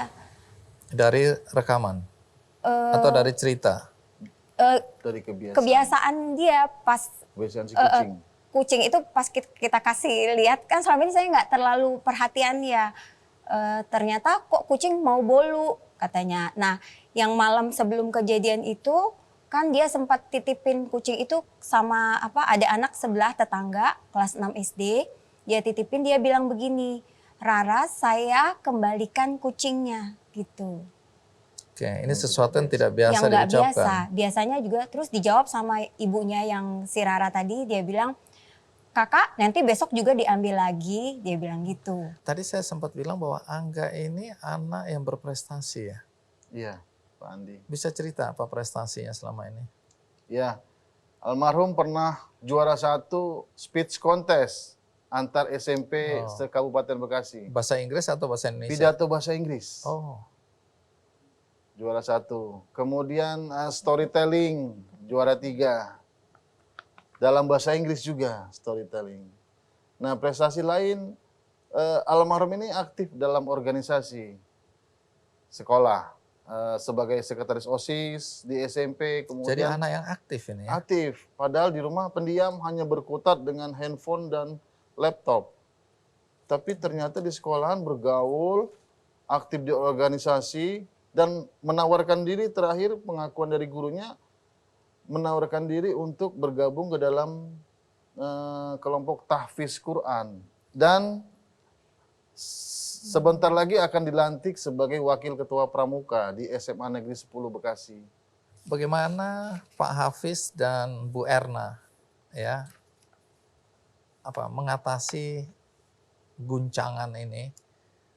Dari rekaman? Atau dari cerita? Dari kebiasaan. Kebiasaan dia pas Kebiasaan si kucing. Kucing itu pas kita kasih lihat, kan selama ini saya nggak terlalu perhatian ya. Ternyata kok kucing mau bolu katanya. Nah yang malam sebelum kejadian itu kan dia sempat titipin kucing itu sama ada anak sebelah tetangga kelas 6 SD. Dia titipin, dia bilang begini, Rara saya kembalikan kucingnya gitu. Oke, ini sesuatu yang tidak biasa Yang nggak diucapkan. biasa. Biasanya juga terus dijawab sama ibunya yang si Rara tadi, dia bilang, kakak nanti besok juga diambil lagi, dia bilang gitu. Tadi saya sempat bilang bahwa Angga ini anak yang berprestasi ya? Iya, Pak Andi. Bisa cerita apa prestasinya selama ini? Ya, almarhum pernah juara 1 speech contest antar SMP se-Kabupaten Bekasi. Bahasa Inggris atau bahasa Indonesia? Pidato bahasa Inggris. Oh. Juara 1. Kemudian storytelling, juara 3. Dalam bahasa Inggris juga storytelling. Nah prestasi lain, almarhum ini aktif dalam organisasi sekolah. Sebagai sekretaris OSIS di SMP. Kemudian Jadi anak yang aktif ini ya? Aktif, padahal di rumah pendiam hanya berkutat dengan handphone dan laptop. Tapi ternyata di sekolahan bergaul, aktif di organisasi, dan menawarkan diri, terakhir pengakuan dari gurunya, menawarkan diri untuk bergabung ke dalam kelompok tahfiz Quran. Dan sebentar lagi akan dilantik sebagai wakil ketua pramuka di SMA Negeri 10 Bekasi. Bagaimana Pak Hafiz dan Bu Erna ya mengatasi guncangan ini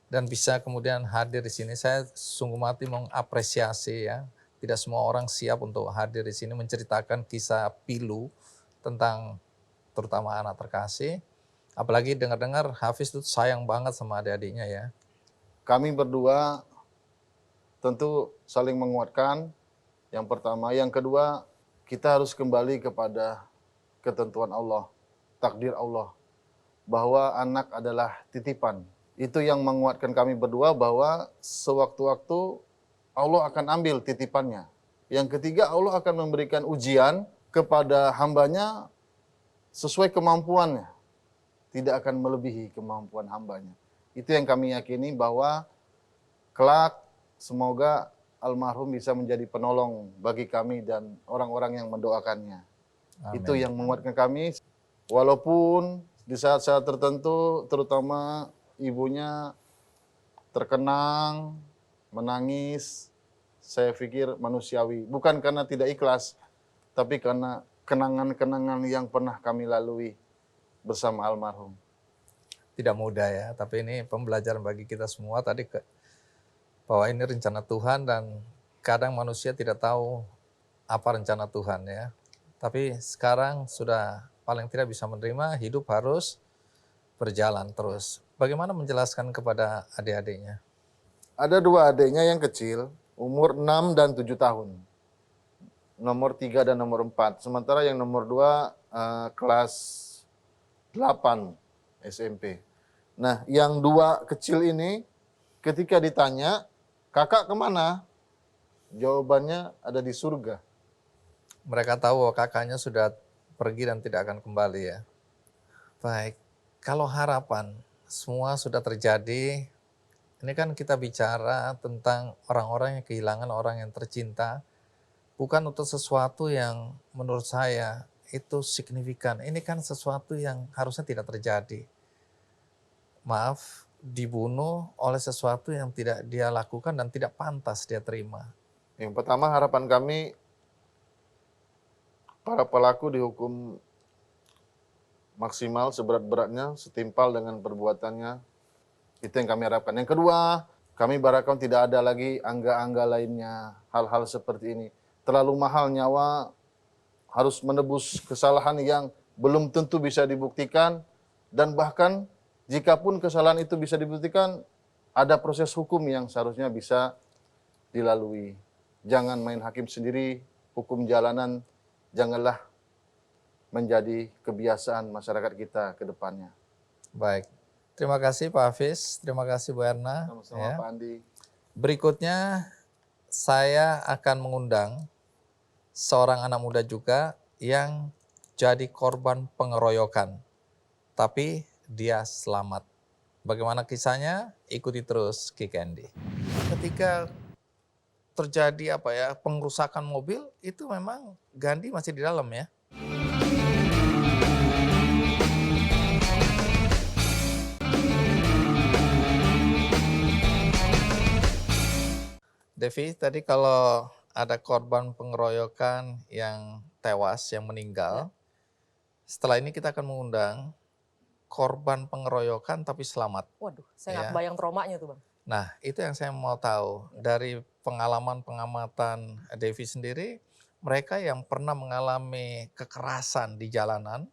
dan bisa kemudian hadir di sini? Saya sungguh mati mengapresiasi ya. Tidak semua orang siap untuk hadir di sini menceritakan kisah pilu tentang terutama anak terkasih. Apalagi dengar-dengar Hafiz itu sayang banget sama adik-adiknya ya. Kami berdua tentu saling menguatkan, yang pertama. Yang kedua, kita harus kembali kepada ketentuan Allah, takdir Allah. Bahwa anak adalah titipan. Itu yang menguatkan kami berdua bahwa sewaktu-waktu Allah akan ambil titipannya. Yang ketiga, Allah akan memberikan ujian kepada hambanya sesuai kemampuannya. Tidak akan melebihi kemampuan hambanya. Itu yang kami yakini bahwa kelak semoga almarhum bisa menjadi penolong bagi kami dan orang-orang yang mendoakannya. Amin. Itu yang menguatkan kami. Walaupun Di saat-saat tertentu, terutama ibunya terkenang, menangis, saya pikir manusiawi. Bukan karena tidak ikhlas, tapi karena kenangan-kenangan yang pernah kami lalui bersama almarhum. Tidak mudah ya, tapi ini pembelajaran bagi kita semua tadi bahwa ini rencana Tuhan dan kadang manusia tidak tahu apa rencana Tuhan ya. Tapi sekarang sudah paling tidak bisa menerima, hidup harus berjalan terus. Bagaimana menjelaskan kepada adik-adiknya? Ada 2 adiknya yang kecil, umur 6 dan 7 tahun. Nomor 3 dan nomor 4. Sementara yang nomor 2 kelas 8 SMP. Nah, yang 2 kecil ini ketika ditanya, kakak kemana? Jawabannya ada di surga. Mereka tahu bahwa kakaknya sudah pergi dan tidak akan kembali ya. Baik, kalau harapan semua sudah terjadi, ini kan kita bicara tentang orang-orang yang kehilangan orang yang tercinta, bukan untuk sesuatu yang menurut saya itu signifikan. Ini kan sesuatu yang harusnya tidak terjadi. Maaf, dibunuh oleh sesuatu yang tidak dia lakukan dan tidak pantas dia terima. Yang pertama harapan kami, para pelaku dihukum maksimal seberat-beratnya, setimpal dengan perbuatannya. Itu yang kami harapkan. Yang kedua, kami berharap tidak ada lagi angga-angga lainnya, hal-hal seperti ini. Terlalu mahal nyawa, harus menebus kesalahan yang belum tentu bisa dibuktikan, dan bahkan jikapun kesalahan itu bisa dibuktikan, ada proses hukum yang seharusnya bisa dilalui. Jangan main hakim sendiri, hukum jalanan janganlah menjadi kebiasaan masyarakat kita ke depannya. Baik, terima kasih Pak Hafiz, terima kasih Bu Erna. Sama-sama ya. Pak Andi. Berikutnya saya akan mengundang seorang anak muda juga yang jadi korban pengeroyokan, tapi dia selamat. Bagaimana kisahnya? Ikuti terus Kick Andy. Ketika terjadi pengrusakan mobil, itu memang Gandhi masih di dalam ya. Devi, tadi kalau ada korban pengeroyokan yang tewas, yang meninggal, setelah ini kita akan mengundang korban pengeroyokan tapi selamat. Waduh, saya nggak kebayang traumanya tuh Bang. Nah, itu yang saya mau tahu. Dari pengalaman pengamatan Devi sendiri, mereka yang pernah mengalami kekerasan di jalanan,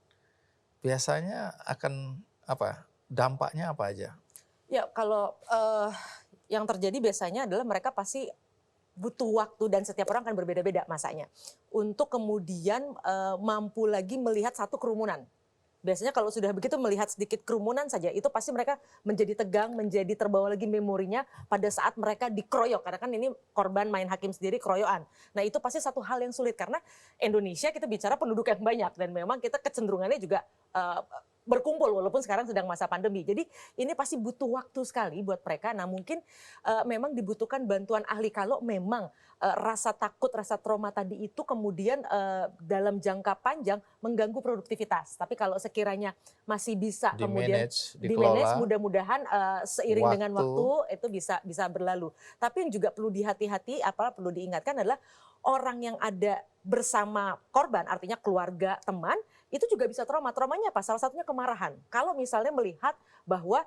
biasanya akan dampaknya apa aja? Ya, kalau yang terjadi biasanya adalah mereka pasti butuh waktu dan setiap orang akan berbeda-beda masanya untuk kemudian mampu lagi melihat satu kerumunan. Biasanya kalau sudah begitu melihat sedikit kerumunan saja, itu pasti mereka menjadi tegang, menjadi terbawa lagi memorinya pada saat mereka dikeroyok. Karena kan ini korban main hakim sendiri, keroyokan. Nah itu pasti satu hal yang sulit karena Indonesia kita bicara penduduk yang banyak dan memang kita kecenderungannya juga berkumpul walaupun sekarang sedang masa pandemi. Jadi ini pasti butuh waktu sekali buat mereka. Nah mungkin memang dibutuhkan bantuan ahli kalau memang rasa takut, rasa trauma tadi itu kemudian dalam jangka panjang mengganggu produktivitas. Tapi kalau sekiranya masih bisa kemudian di-manage, mudah-mudahan seiring dengan waktu itu bisa berlalu. Tapi yang juga perlu dihati-hati, perlu diingatkan adalah orang yang ada bersama korban, artinya keluarga, teman, itu juga bisa trauma. Traumanya apa? Salah satunya kemarahan. Kalau misalnya melihat bahwa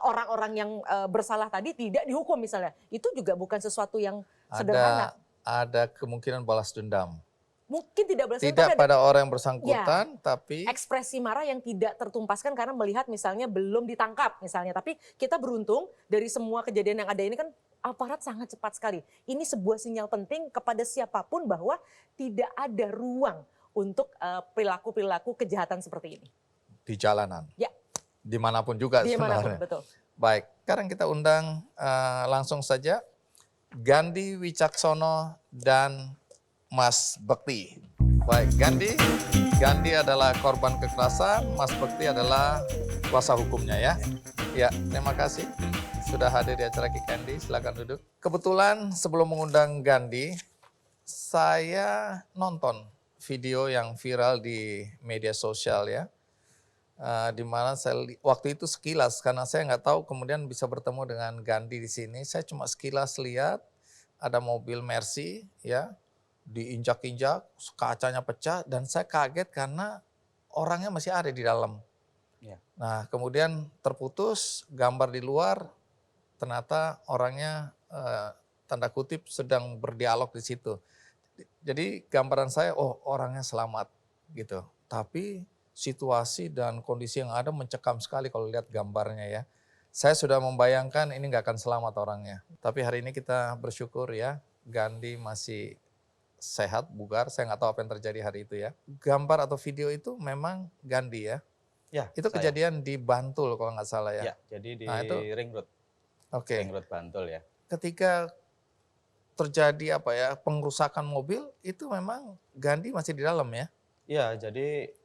orang-orang yang bersalah tadi tidak dihukum misalnya, itu juga bukan sesuatu yang sederhana. Ada kemungkinan balas dendam. Mungkin tidak balas dendam. Tidak pada orang yang bersangkutan, tapi ekspresi marah yang tidak tertumpaskan karena melihat misalnya belum ditangkap misalnya. Tapi kita beruntung dari semua kejadian yang ada ini kan aparat sangat cepat sekali. Ini sebuah sinyal penting kepada siapapun bahwa tidak ada ruang untuk perilaku-perilaku kejahatan seperti ini. Di jalanan? Ya. Dimanapun juga Dimanapun, sebenarnya. betul. Baik, sekarang kita undang langsung saja Gandhi Wicaksono dan Mas Bekti. Baik, Gandhi adalah korban kekerasan, Mas Bekti adalah kuasa hukumnya ya. Ya, terima kasih sudah hadir di acara Kick Andy, silakan duduk. Kebetulan sebelum mengundang Gandhi, saya nonton video yang viral di media sosial ya. di mana waktu itu sekilas karena saya nggak tahu kemudian bisa bertemu dengan Gandhi di sini. Saya cuma sekilas lihat ada mobil Mercy ya diinjak-injak, kacanya pecah dan saya kaget karena orangnya masih ada di dalam. Ya. Nah kemudian terputus gambar di luar, ternyata orangnya tanda kutip sedang berdialog di situ. Jadi gambaran saya, oh orangnya selamat gitu. Tapi situasi dan kondisi yang ada mencekam sekali kalau lihat gambarnya ya. Saya sudah membayangkan ini nggak akan selamat orangnya. Tapi hari ini kita bersyukur ya, Gandhi masih sehat, bugar. Saya nggak tahu apa yang terjadi hari itu ya. Gambar atau video itu memang Gandhi ya. Ya, Itu saya. kejadian di Bantul kalau nggak salah ya. Ya, jadi di Nah, itu, Ring Road. Oke. Ring Road Bantul ya. Ketika terjadi apa ya pengrusakan mobil itu memang Gandhi masih di dalam ya? Iya, jadi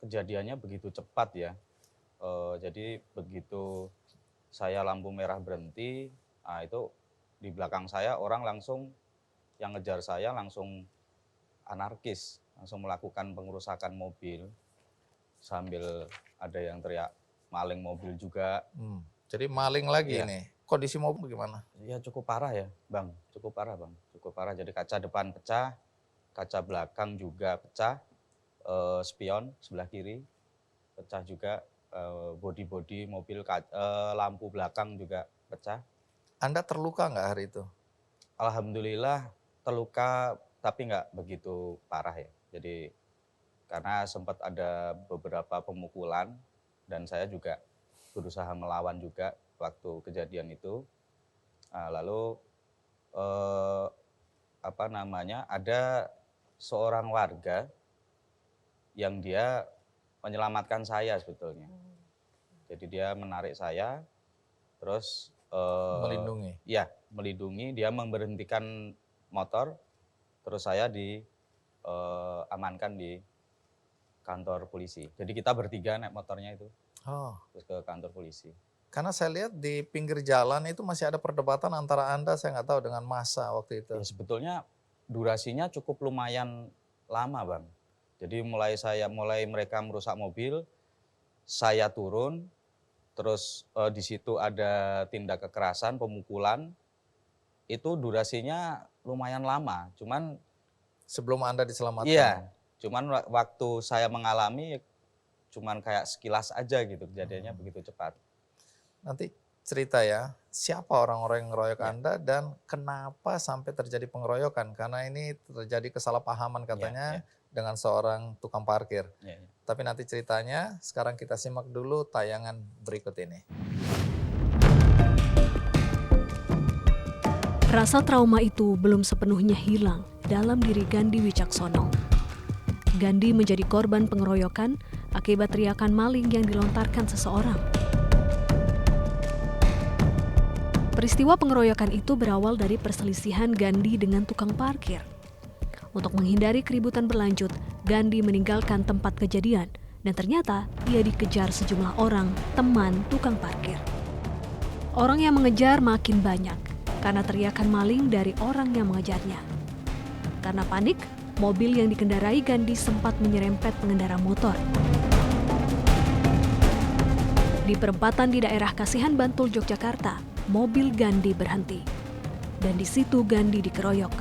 kejadiannya begitu cepat ya. Jadi begitu saya lampu merah berhenti, nah itu di belakang saya orang langsung yang ngejar saya langsung anarkis, langsung melakukan pengerusakan mobil sambil ada yang teriak maling mobil juga. Jadi maling lagi Iya. nih. Kondisi mobil gimana? Ya cukup parah ya, Bang. Cukup parah, Bang. Cukup parah. Jadi kaca depan pecah, kaca belakang juga pecah, spion sebelah kiri pecah juga, bodi-bodi mobil, lampu belakang juga pecah. Anda terluka nggak hari itu? Alhamdulillah terluka, tapi nggak begitu parah ya. Jadi karena sempat ada beberapa pemukulan dan saya juga berusaha melawan juga waktu kejadian itu. Nah, lalu ada seorang warga yang dia menyelamatkan saya sebetulnya. Jadi dia menarik saya, terus Melindungi. Ya, melindungi. Dia memberhentikan motor, terus saya diamankan di kantor polisi. Jadi kita bertiga naik motornya itu, Oh, terus ke kantor polisi. karena saya lihat di pinggir jalan itu masih ada perdebatan antara Anda, saya nggak tahu, dengan massa waktu itu. Ya, sebetulnya durasinya cukup lumayan lama, Bang. Jadi mulai mereka merusak mobil, saya turun, terus di situ ada tindak kekerasan, pemukulan, itu durasinya lumayan lama. Cuman sebelum Anda diselamatkan. Iya, cuman waktu saya mengalami cuman kayak sekilas aja gitu, kejadiannya begitu cepat. Nanti cerita ya, siapa orang-orang yang ngeroyok Ya. Anda dan kenapa sampai terjadi pengeroyokan? Karena ini terjadi kesalahpahaman katanya dengan seorang tukang parkir. Ya, ya. Tapi nanti ceritanya, sekarang kita simak dulu tayangan berikut ini. Rasa trauma itu belum sepenuhnya hilang dalam diri Gandhi Wicaksono. Gandhi menjadi korban pengeroyokan akibat teriakan maling yang dilontarkan seseorang. Peristiwa pengeroyokan itu berawal dari perselisihan Gandhi dengan tukang parkir. Untuk menghindari keributan berlanjut, Gandhi meninggalkan tempat kejadian dan ternyata ia dikejar sejumlah orang, teman tukang parkir. Orang yang mengejar makin banyak karena teriakan maling dari orang yang mengejarnya. Karena panik, mobil yang dikendarai Gandhi sempat menyerempet pengendara motor. Di perempatan di daerah Kasihan Bantul, Yogyakarta, mobil Gandhi berhenti. Dan di situ Gandhi dikeroyok.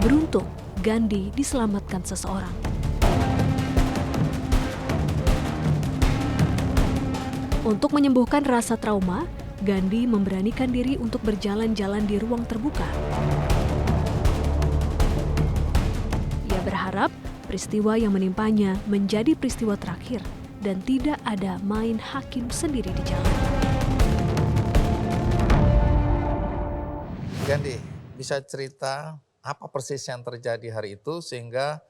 Beruntung, Gandhi diselamatkan seseorang. Untuk menyembuhkan rasa trauma, Gandhi memberanikan diri untuk berjalan-jalan di ruang terbuka. Ia berharap peristiwa yang menimpanya menjadi peristiwa terakhir dan tidak ada main hakim sendiri di jalan. Gandhi, bisa cerita apa persis yang terjadi hari itu sehingga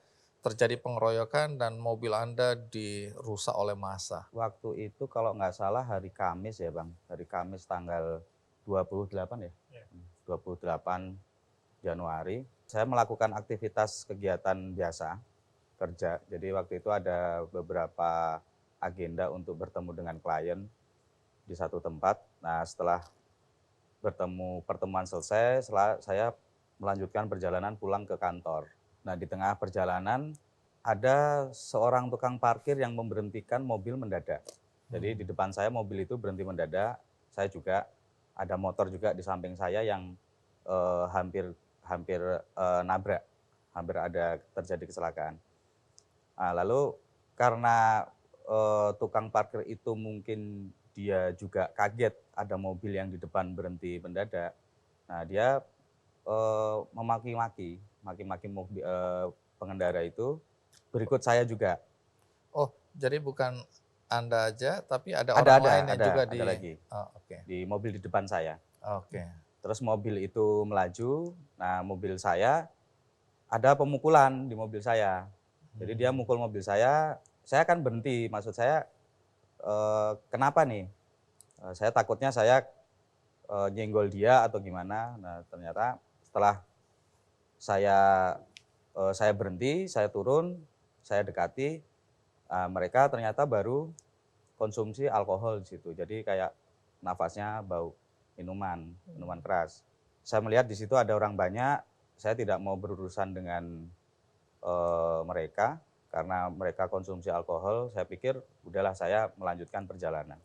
terjadi pengeroyokan dan mobil Anda dirusak oleh massa? Waktu itu kalau nggak salah hari Kamis ya, Bang. Hari Kamis tanggal 28 ya? 28 Januari. Saya melakukan aktivitas kegiatan biasa, kerja. Jadi waktu itu ada beberapa agenda untuk bertemu dengan klien di satu tempat. Nah, setelah pertemuan selesai, saya melanjutkan perjalanan pulang ke kantor. Nah, di tengah perjalanan ada seorang tukang parkir yang memberhentikan mobil mendadak. Jadi di depan saya mobil itu berhenti mendadak, saya juga ada motor juga di samping saya yang hampir nabrak, hampir ada terjadi kecelakaan. Nah, lalu karena tukang parkir itu mungkin dia juga kaget ada mobil yang di depan berhenti mendadak. Nah, dia memaki-maki pengendara itu berikut saya juga. Oh, jadi bukan Anda aja, tapi ada orang lain yang juga di... lagi. Oh, oke. Di mobil di depan saya. Oke. Terus mobil itu melaju, nah mobil saya ada pemukulan di mobil saya. Jadi dia mukul mobil saya kan berhenti. Maksud saya, kenapa nih? Saya takutnya saya nyenggol dia atau gimana. Nah ternyata setelah saya berhenti, saya turun, saya dekati, mereka ternyata baru konsumsi alkohol di situ. Jadi kayak nafasnya bau minuman keras. Saya melihat di situ ada orang banyak, saya tidak mau berurusan dengan mereka karena mereka konsumsi alkohol. Saya pikir udahlah saya melanjutkan perjalanan.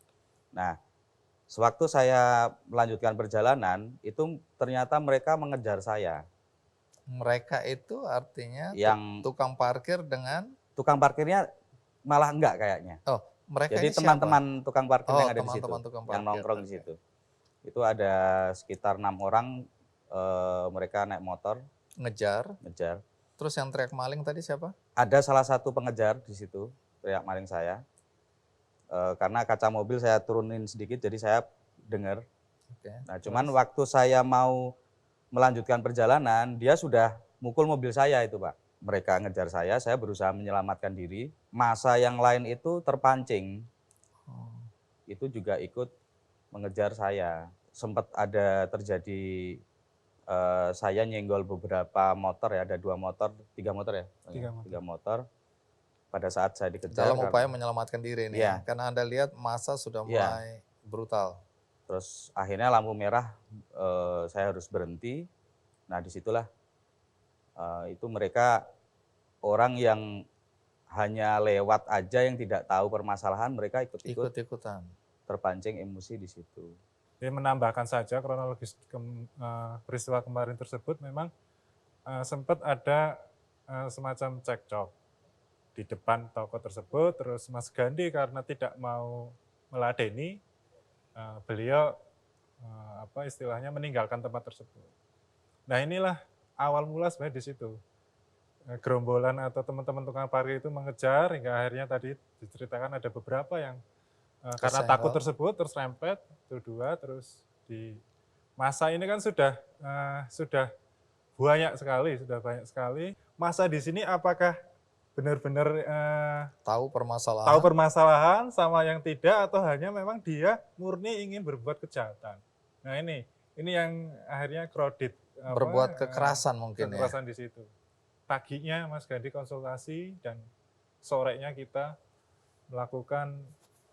Nah, sewaktu saya melanjutkan perjalanan itu ternyata mereka mengejar saya. Mereka itu artinya Yang tukang parkir dengan... Tukang parkirnya malah enggak kayaknya. Oh, mereka Jadi ini teman-teman tukang parkir yang ada di situ, teman-teman tukang yang parkir. nongkrong di situ. Itu ada sekitar 6 orang, mereka naik motor Ngejar. ngejar. Terus yang teriak maling tadi siapa? Ada salah satu pengejar di situ, teriak maling saya. Karena kaca mobil saya turunin sedikit, jadi saya dengar. Oke. Nah, cuman waktu saya mau melanjutkan perjalanan, dia sudah mukul mobil saya itu, Pak. Mereka ngejar saya berusaha menyelamatkan diri. Masa yang lain itu terpancing. Itu juga ikut mengejar saya. Sempat ada terjadi, saya nyenggol beberapa motor ya, ada 2 motor, 3 motor ya? 3 motor. Pada saat saya dikejar. Dalam upaya menyelamatkan diri ini. Iya. Karena Anda lihat masa sudah mulai brutal. Terus akhirnya lampu merah, saya harus berhenti. Nah disitulah itu mereka orang yang hanya lewat aja yang tidak tahu permasalahan, mereka Ikut-ikutan. terpancing emosi di situ. Jadi menambahkan saja kronologis peristiwa kemarin tersebut memang sempat ada semacam cekcok di depan toko tersebut. Terus Mas Gandhi karena tidak mau meladeni, beliau istilahnya meninggalkan tempat tersebut. Nah inilah awal mula sebenarnya di situ. Gerombolan atau teman-teman tukang parkir itu mengejar hingga akhirnya tadi diceritakan ada beberapa yang karena takut tersebut terserempet, terus di masa ini kan sudah banyak sekali. Masa di sini apakah benar-benar tahu permasalahan sama yang tidak atau hanya memang dia murni ingin berbuat kejahatan. Nah ini yang akhirnya crowded Berbuat kekerasan mungkin kekerasan di situ. Paginya Mas Gandhi konsultasi dan sorenya kita melakukan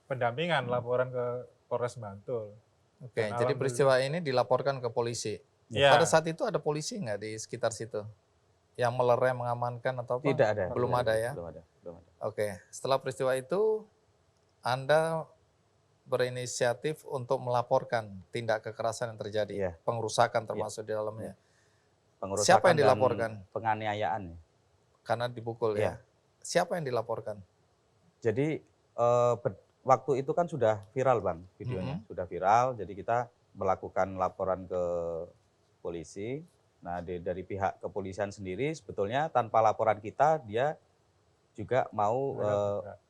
pendampingan laporan ke Polres Bantul. Oke, jadi peristiwa ini dilaporkan ke polisi. Ya. Pada saat itu ada polisi nggak di sekitar situ? Yang melereng, mengamankan atau apa? Tidak ada. Belum ada ya? Belum ada. Oke, setelah peristiwa itu Anda berinisiatif untuk melaporkan tindak kekerasan yang terjadi, pengerusakan termasuk di dalamnya. Pengerusakan Siapa yang dan dilaporkan? Penganiayaan. Karena dipukul ya. Siapa yang dilaporkan? Jadi waktu itu kan sudah viral Bang videonya, sudah viral. Jadi kita melakukan laporan ke polisi. Nah dari pihak kepolisian sendiri sebetulnya tanpa laporan kita dia juga mau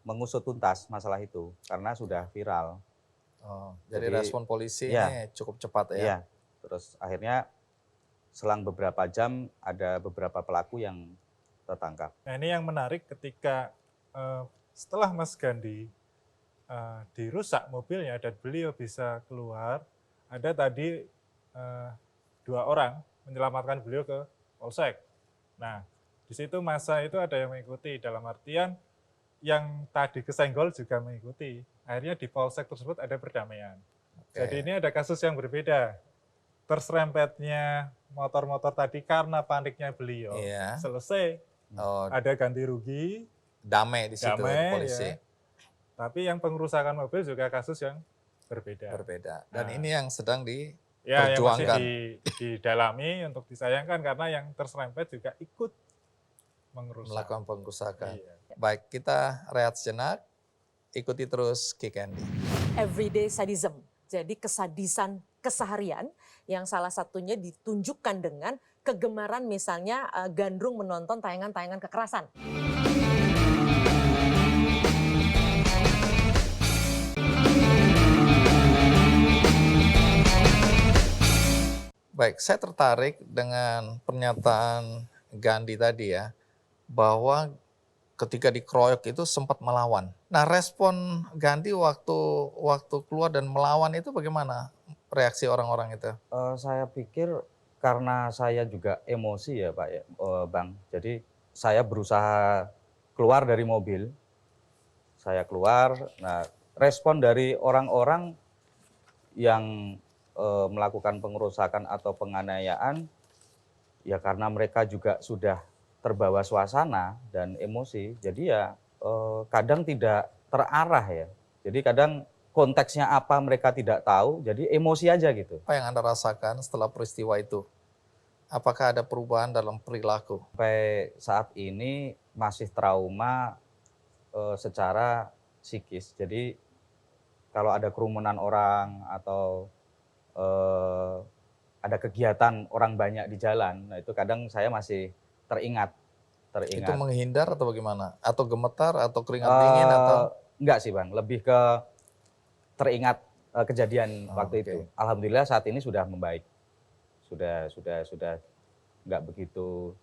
mengusut tuntas masalah itu karena sudah viral. Oh, jadi respon polisi ini cukup cepat ya? Iya, terus akhirnya selang beberapa jam ada beberapa pelaku yang tertangkap. Nah ini yang menarik ketika setelah Mas Gandhi dirusak mobilnya dan beliau bisa keluar, ada tadi 2 orang menyelamatkan beliau ke Polsek. Nah, di situ masa itu ada yang mengikuti, dalam artian yang tadi kesenggol juga mengikuti. Akhirnya di Polsek tersebut ada perdamaian. Jadi ini ada kasus yang berbeda. Terserempetnya motor-motor tadi karena paniknya beliau. Iya. Selesai. Oh, Ada ganti rugi, damai di situ damai, polisi. ya. Tapi yang pengerusakan mobil juga kasus yang berbeda. Berbeda. Dan Nah. ini yang sedang Ya, yang masih diperjuangkan. didalami untuk disayangkan karena yang terserempet juga ikut mengerusak. Melakukan pengrusakan. Iya. Baik, kita rehat sejenak. Ikuti terus Kick Andy. Everyday sadism. Jadi kesadisan keseharian yang salah satunya ditunjukkan dengan kegemaran misalnya gandrung menonton tayangan-tayangan kekerasan. Baik, saya tertarik dengan pernyataan Gandhi tadi ya, bahwa ketika dikeroyok itu sempat melawan. Nah, respon Gandhi waktu keluar dan melawan itu bagaimana reaksi orang-orang itu? Saya pikir karena saya juga emosi ya Pak ya, Bang. Jadi saya berusaha keluar dari mobil. Saya keluar, nah respon dari orang-orang yang melakukan pengerusakan atau penganiayaan, ya karena mereka juga sudah terbawa suasana dan emosi, jadi ya kadang tidak terarah ya. Jadi kadang konteksnya apa mereka tidak tahu, jadi emosi aja gitu. Apa yang Anda rasakan setelah peristiwa itu? Apakah ada perubahan dalam perilaku? Sampai saat ini masih trauma secara psikis. Jadi kalau ada kerumunan orang atau ada kegiatan orang banyak di jalan, nah itu kadang saya masih teringat. Itu menghindar atau bagaimana? Atau gemetar atau keringat dingin atau? Enggak sih Bang, lebih ke teringat kejadian waktu itu. Alhamdulillah saat ini sudah membaik. Sudah enggak begitu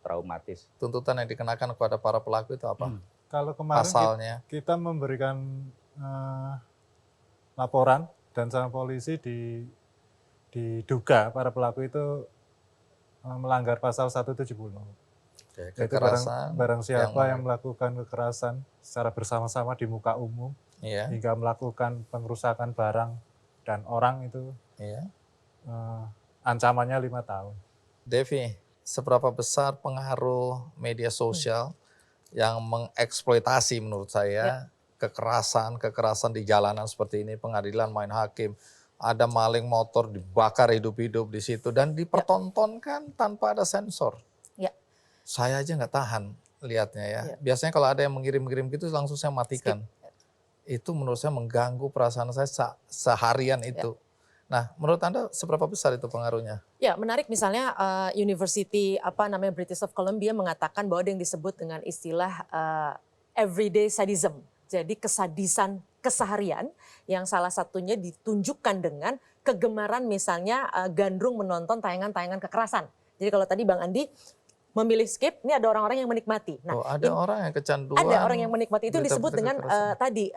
traumatis. Tuntutan yang dikenakan kepada para pelaku itu apa? Kalau kemarin pasalnya kita memberikan laporan dan sama polisi diduga para pelaku itu melanggar pasal 170. Yaitu barang siapa yang melakukan kekerasan secara bersama-sama di muka umum hingga melakukan pengrusakan barang dan orang itu ancamannya 5 tahun. Devi, seberapa besar pengaruh media sosial yang mengeksploitasi menurut saya kekerasan di jalanan seperti ini, pengadilan main hakim, ada maling motor dibakar hidup-hidup di situ dan dipertontonkan tanpa ada sensor. Ya. Saya aja nggak tahan lihatnya ya. Biasanya kalau ada yang mengirim-kirim gitu langsung saya matikan. Itu menurut saya mengganggu perasaan saya seharian itu. Nah, menurut Anda seberapa besar itu pengaruhnya? Ya, menarik misalnya British of Columbia mengatakan bahwa ada yang disebut dengan istilah everyday sadism. Jadi kesadisan keseharian yang salah satunya ditunjukkan dengan kegemaran misalnya gandrung menonton tayangan-tayangan kekerasan. Jadi kalau tadi Bang Andi memilih skip, ini ada orang-orang yang menikmati. Nah, ada orang yang kecanduan. Ada orang yang menikmati, itu disebut dengan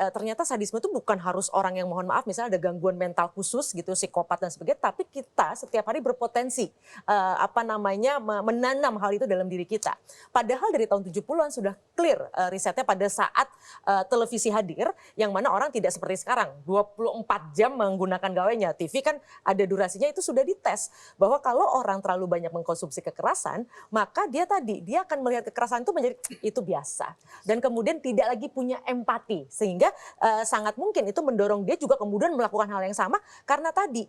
ternyata sadisme itu bukan harus orang yang mohon maaf misalnya ada gangguan mental khusus gitu, psikopat dan sebagainya, tapi kita setiap hari berpotensi menanam hal itu dalam diri kita. Padahal dari tahun 70-an sudah clear risetnya pada saat televisi hadir, yang mana orang tidak seperti sekarang 24 jam menggunakan gawainya. TV kan ada durasinya, itu sudah dites bahwa kalau orang terlalu banyak mengkonsumsi kekerasan, maka dia akan melihat kekerasan itu menjadi itu biasa dan kemudian tidak lagi punya empati, sehingga sangat mungkin itu mendorong dia juga kemudian melakukan hal yang sama karena tadi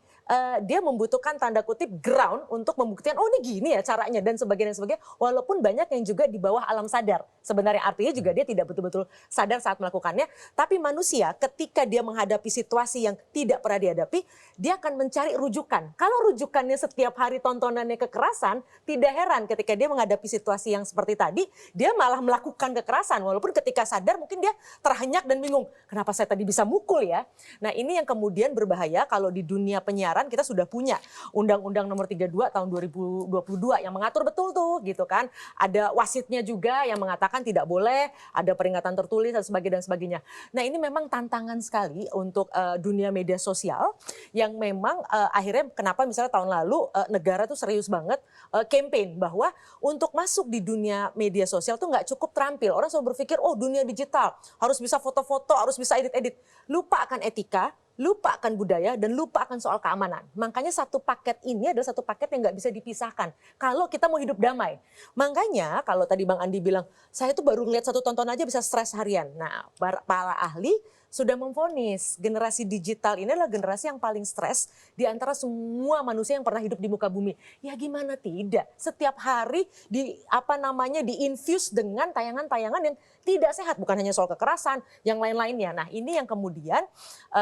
dia membutuhkan tanda kutip ground untuk membuktikan oh ini gini ya caranya dan sebagainya, walaupun banyak yang juga di bawah alam sadar sebenarnya, artinya juga dia tidak betul-betul sadar saat melakukannya, tapi manusia ketika dia menghadapi situasi yang tidak pernah dihadapi, dia akan mencari rujukan. Kalau rujukannya setiap hari tontonannya kekerasan, tidak heran ketika dia menghadapi situasi yang seperti tadi, dia malah melakukan kekerasan. Walaupun ketika sadar mungkin dia terhenyak dan bingung, kenapa saya tadi bisa mukul ya? Nah ini yang kemudian berbahaya kalau di dunia penyiaran kita sudah punya Undang-Undang Nomor 32 tahun 2022 yang mengatur betul tuh gitu kan. Ada wasitnya juga yang mengatakan tidak boleh, ada peringatan tertulis dan sebagainya. Nah ini memang tantangan sekali untuk dunia media sosial yang memang akhirnya kenapa misalnya tahun lalu negara tuh serius banget campaign bahwa untuk masuk di dunia media sosial tuh nggak cukup terampil. Orang selalu berpikir, oh dunia digital, harus bisa foto-foto, harus bisa edit-edit. Lupa akan etika, lupa akan budaya dan lupa akan soal keamanan. Makanya satu paket ini adalah satu paket yang nggak bisa dipisahkan kalau kita mau hidup damai. Makanya kalau tadi Bang Andi bilang, saya tuh baru ngeliat satu tonton aja bisa stres harian. Nah, para ahli sudah memvonis generasi digital ini adalah generasi yang paling stres di antara semua manusia yang pernah hidup di muka bumi. Ya gimana tidak? Setiap hari diinfuse dengan tayangan-tayangan yang tidak sehat, bukan hanya soal kekerasan, yang lain-lainnya. Nah, ini yang kemudian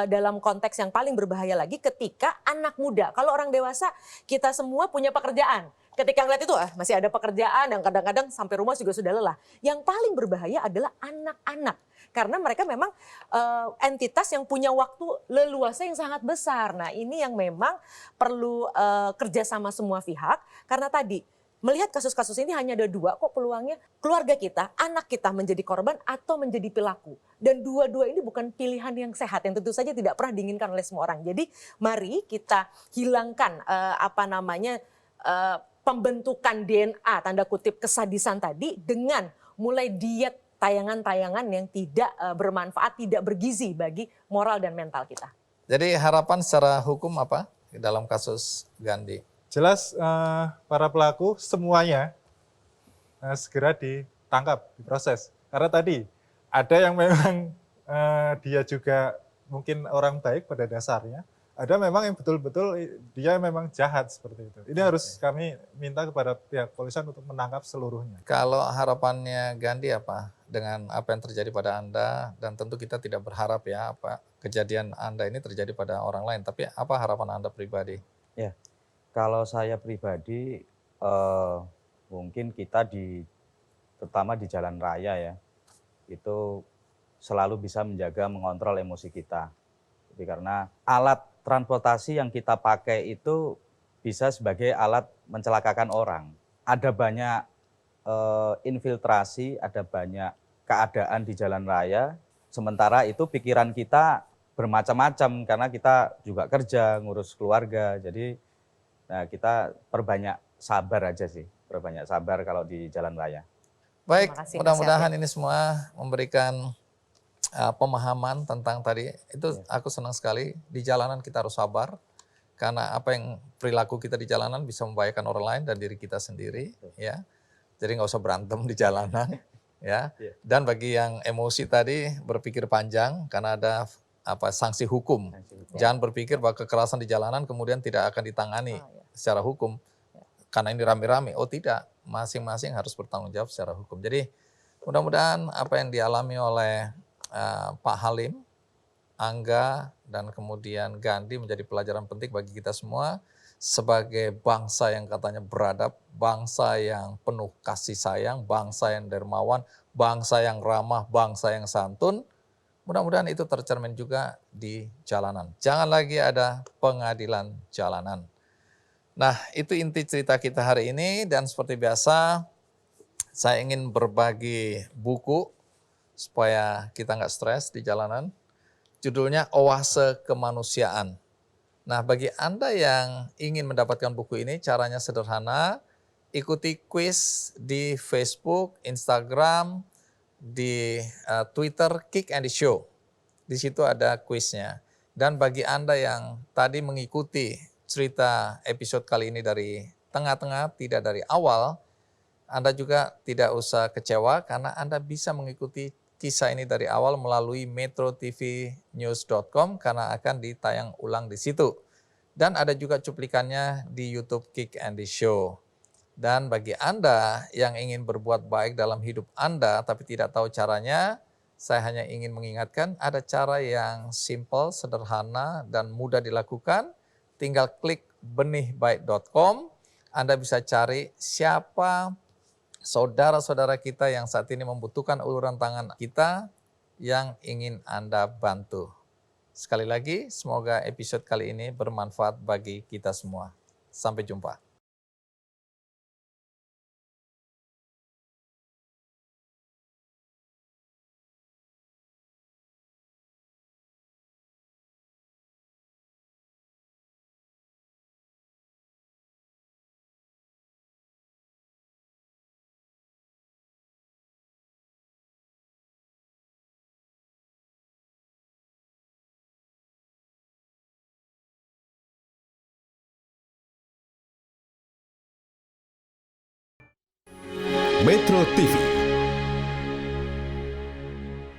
dalam konteks yang paling berbahaya lagi ketika anak muda. Kalau orang dewasa kita semua punya pekerjaan. Ketika ngeliat itu masih ada pekerjaan yang kadang-kadang sampai rumah juga sudah lelah. Yang paling berbahaya adalah anak-anak. Karena mereka memang entitas yang punya waktu leluasa yang sangat besar. Nah, ini yang memang perlu kerjasama semua pihak. Karena tadi melihat kasus-kasus ini hanya ada dua kok peluangnya. Keluarga kita, anak kita menjadi korban atau menjadi pelaku. Dan dua-dua ini bukan pilihan yang sehat yang tentu saja tidak pernah diinginkan oleh semua orang. Jadi mari kita hilangkan pembentukan DNA tanda kutip kesadisan tadi dengan mulai diet tayangan-tayangan yang tidak bermanfaat, tidak bergizi bagi moral dan mental kita. Jadi harapan secara hukum apa dalam kasus Gandhi? Jelas para pelaku semuanya segera ditangkap, diproses. Karena tadi ada yang memang dia juga mungkin orang baik pada dasarnya, ada memang yang betul-betul dia memang jahat seperti itu. Ini harus kami minta kepada pihak kepolisian untuk menangkap seluruhnya. Kalau harapannya Gandhi apa dengan apa yang terjadi pada Anda, dan tentu kita tidak berharap ya apa kejadian Anda ini terjadi pada orang lain, tapi apa harapan Anda pribadi? Ya, kalau saya pribadi mungkin kita terutama di jalan raya ya, itu selalu bisa menjaga mengontrol emosi kita. Jadi karena alat transportasi yang kita pakai itu bisa sebagai alat mencelakakan orang. Ada banyak infiltrasi, ada banyak keadaan di jalan raya, sementara itu pikiran kita bermacam-macam karena kita juga kerja, ngurus keluarga. Jadi kita perbanyak sabar aja sih, perbanyak sabar kalau di jalan raya. Baik, mudah-mudahan ini semua memberikan pemahaman tentang tadi. Itu aku senang sekali, di jalanan kita harus sabar, karena apa yang perilaku kita di jalanan bisa membahayakan orang lain dan diri kita sendiri. Ya, jadi nggak usah berantem di jalanan. Ya, dan bagi yang emosi tadi berpikir panjang, karena ada sanksi hukum. Jangan berpikir bahwa kekerasan di jalanan kemudian tidak akan ditangani secara hukum, karena ini rame-rame. Oh tidak, masing-masing harus bertanggung jawab secara hukum. Jadi mudah-mudahan apa yang dialami oleh Pak Halim, Angga, dan kemudian Gandhi menjadi pelajaran penting bagi kita semua sebagai bangsa yang katanya beradab, bangsa yang penuh kasih sayang, bangsa yang dermawan, bangsa yang ramah, bangsa yang santun. Mudah-mudahan itu tercermin juga di jalanan. Jangan lagi ada pengadilan jalanan. Nah, itu inti cerita kita hari ini, dan seperti biasa saya ingin berbagi buku supaya kita nggak stres di jalanan. Judulnya Oase Kemanusiaan. Nah, bagi Anda yang ingin mendapatkan buku ini, caranya sederhana. Ikuti kuis di Facebook, Instagram, di Twitter, Kick and the Show. Di situ ada kuisnya. Dan bagi Anda yang tadi mengikuti cerita episode kali ini dari tengah-tengah, tidak dari awal, Anda juga tidak usah kecewa karena Anda bisa mengikuti kisah ini dari awal melalui metrotvnews.com karena akan ditayang ulang di situ. Dan ada juga cuplikannya di YouTube Kick and the Show. Dan bagi Anda yang ingin berbuat baik dalam hidup Anda tapi tidak tahu caranya, saya hanya ingin mengingatkan ada cara yang simple, sederhana, dan mudah dilakukan. Tinggal klik benihbaik.com, Anda bisa cari siapa saudara-saudara kita yang saat ini membutuhkan uluran tangan kita yang ingin Anda bantu. Sekali lagi, semoga episode kali ini bermanfaat bagi kita semua. Sampai jumpa. Metro TV.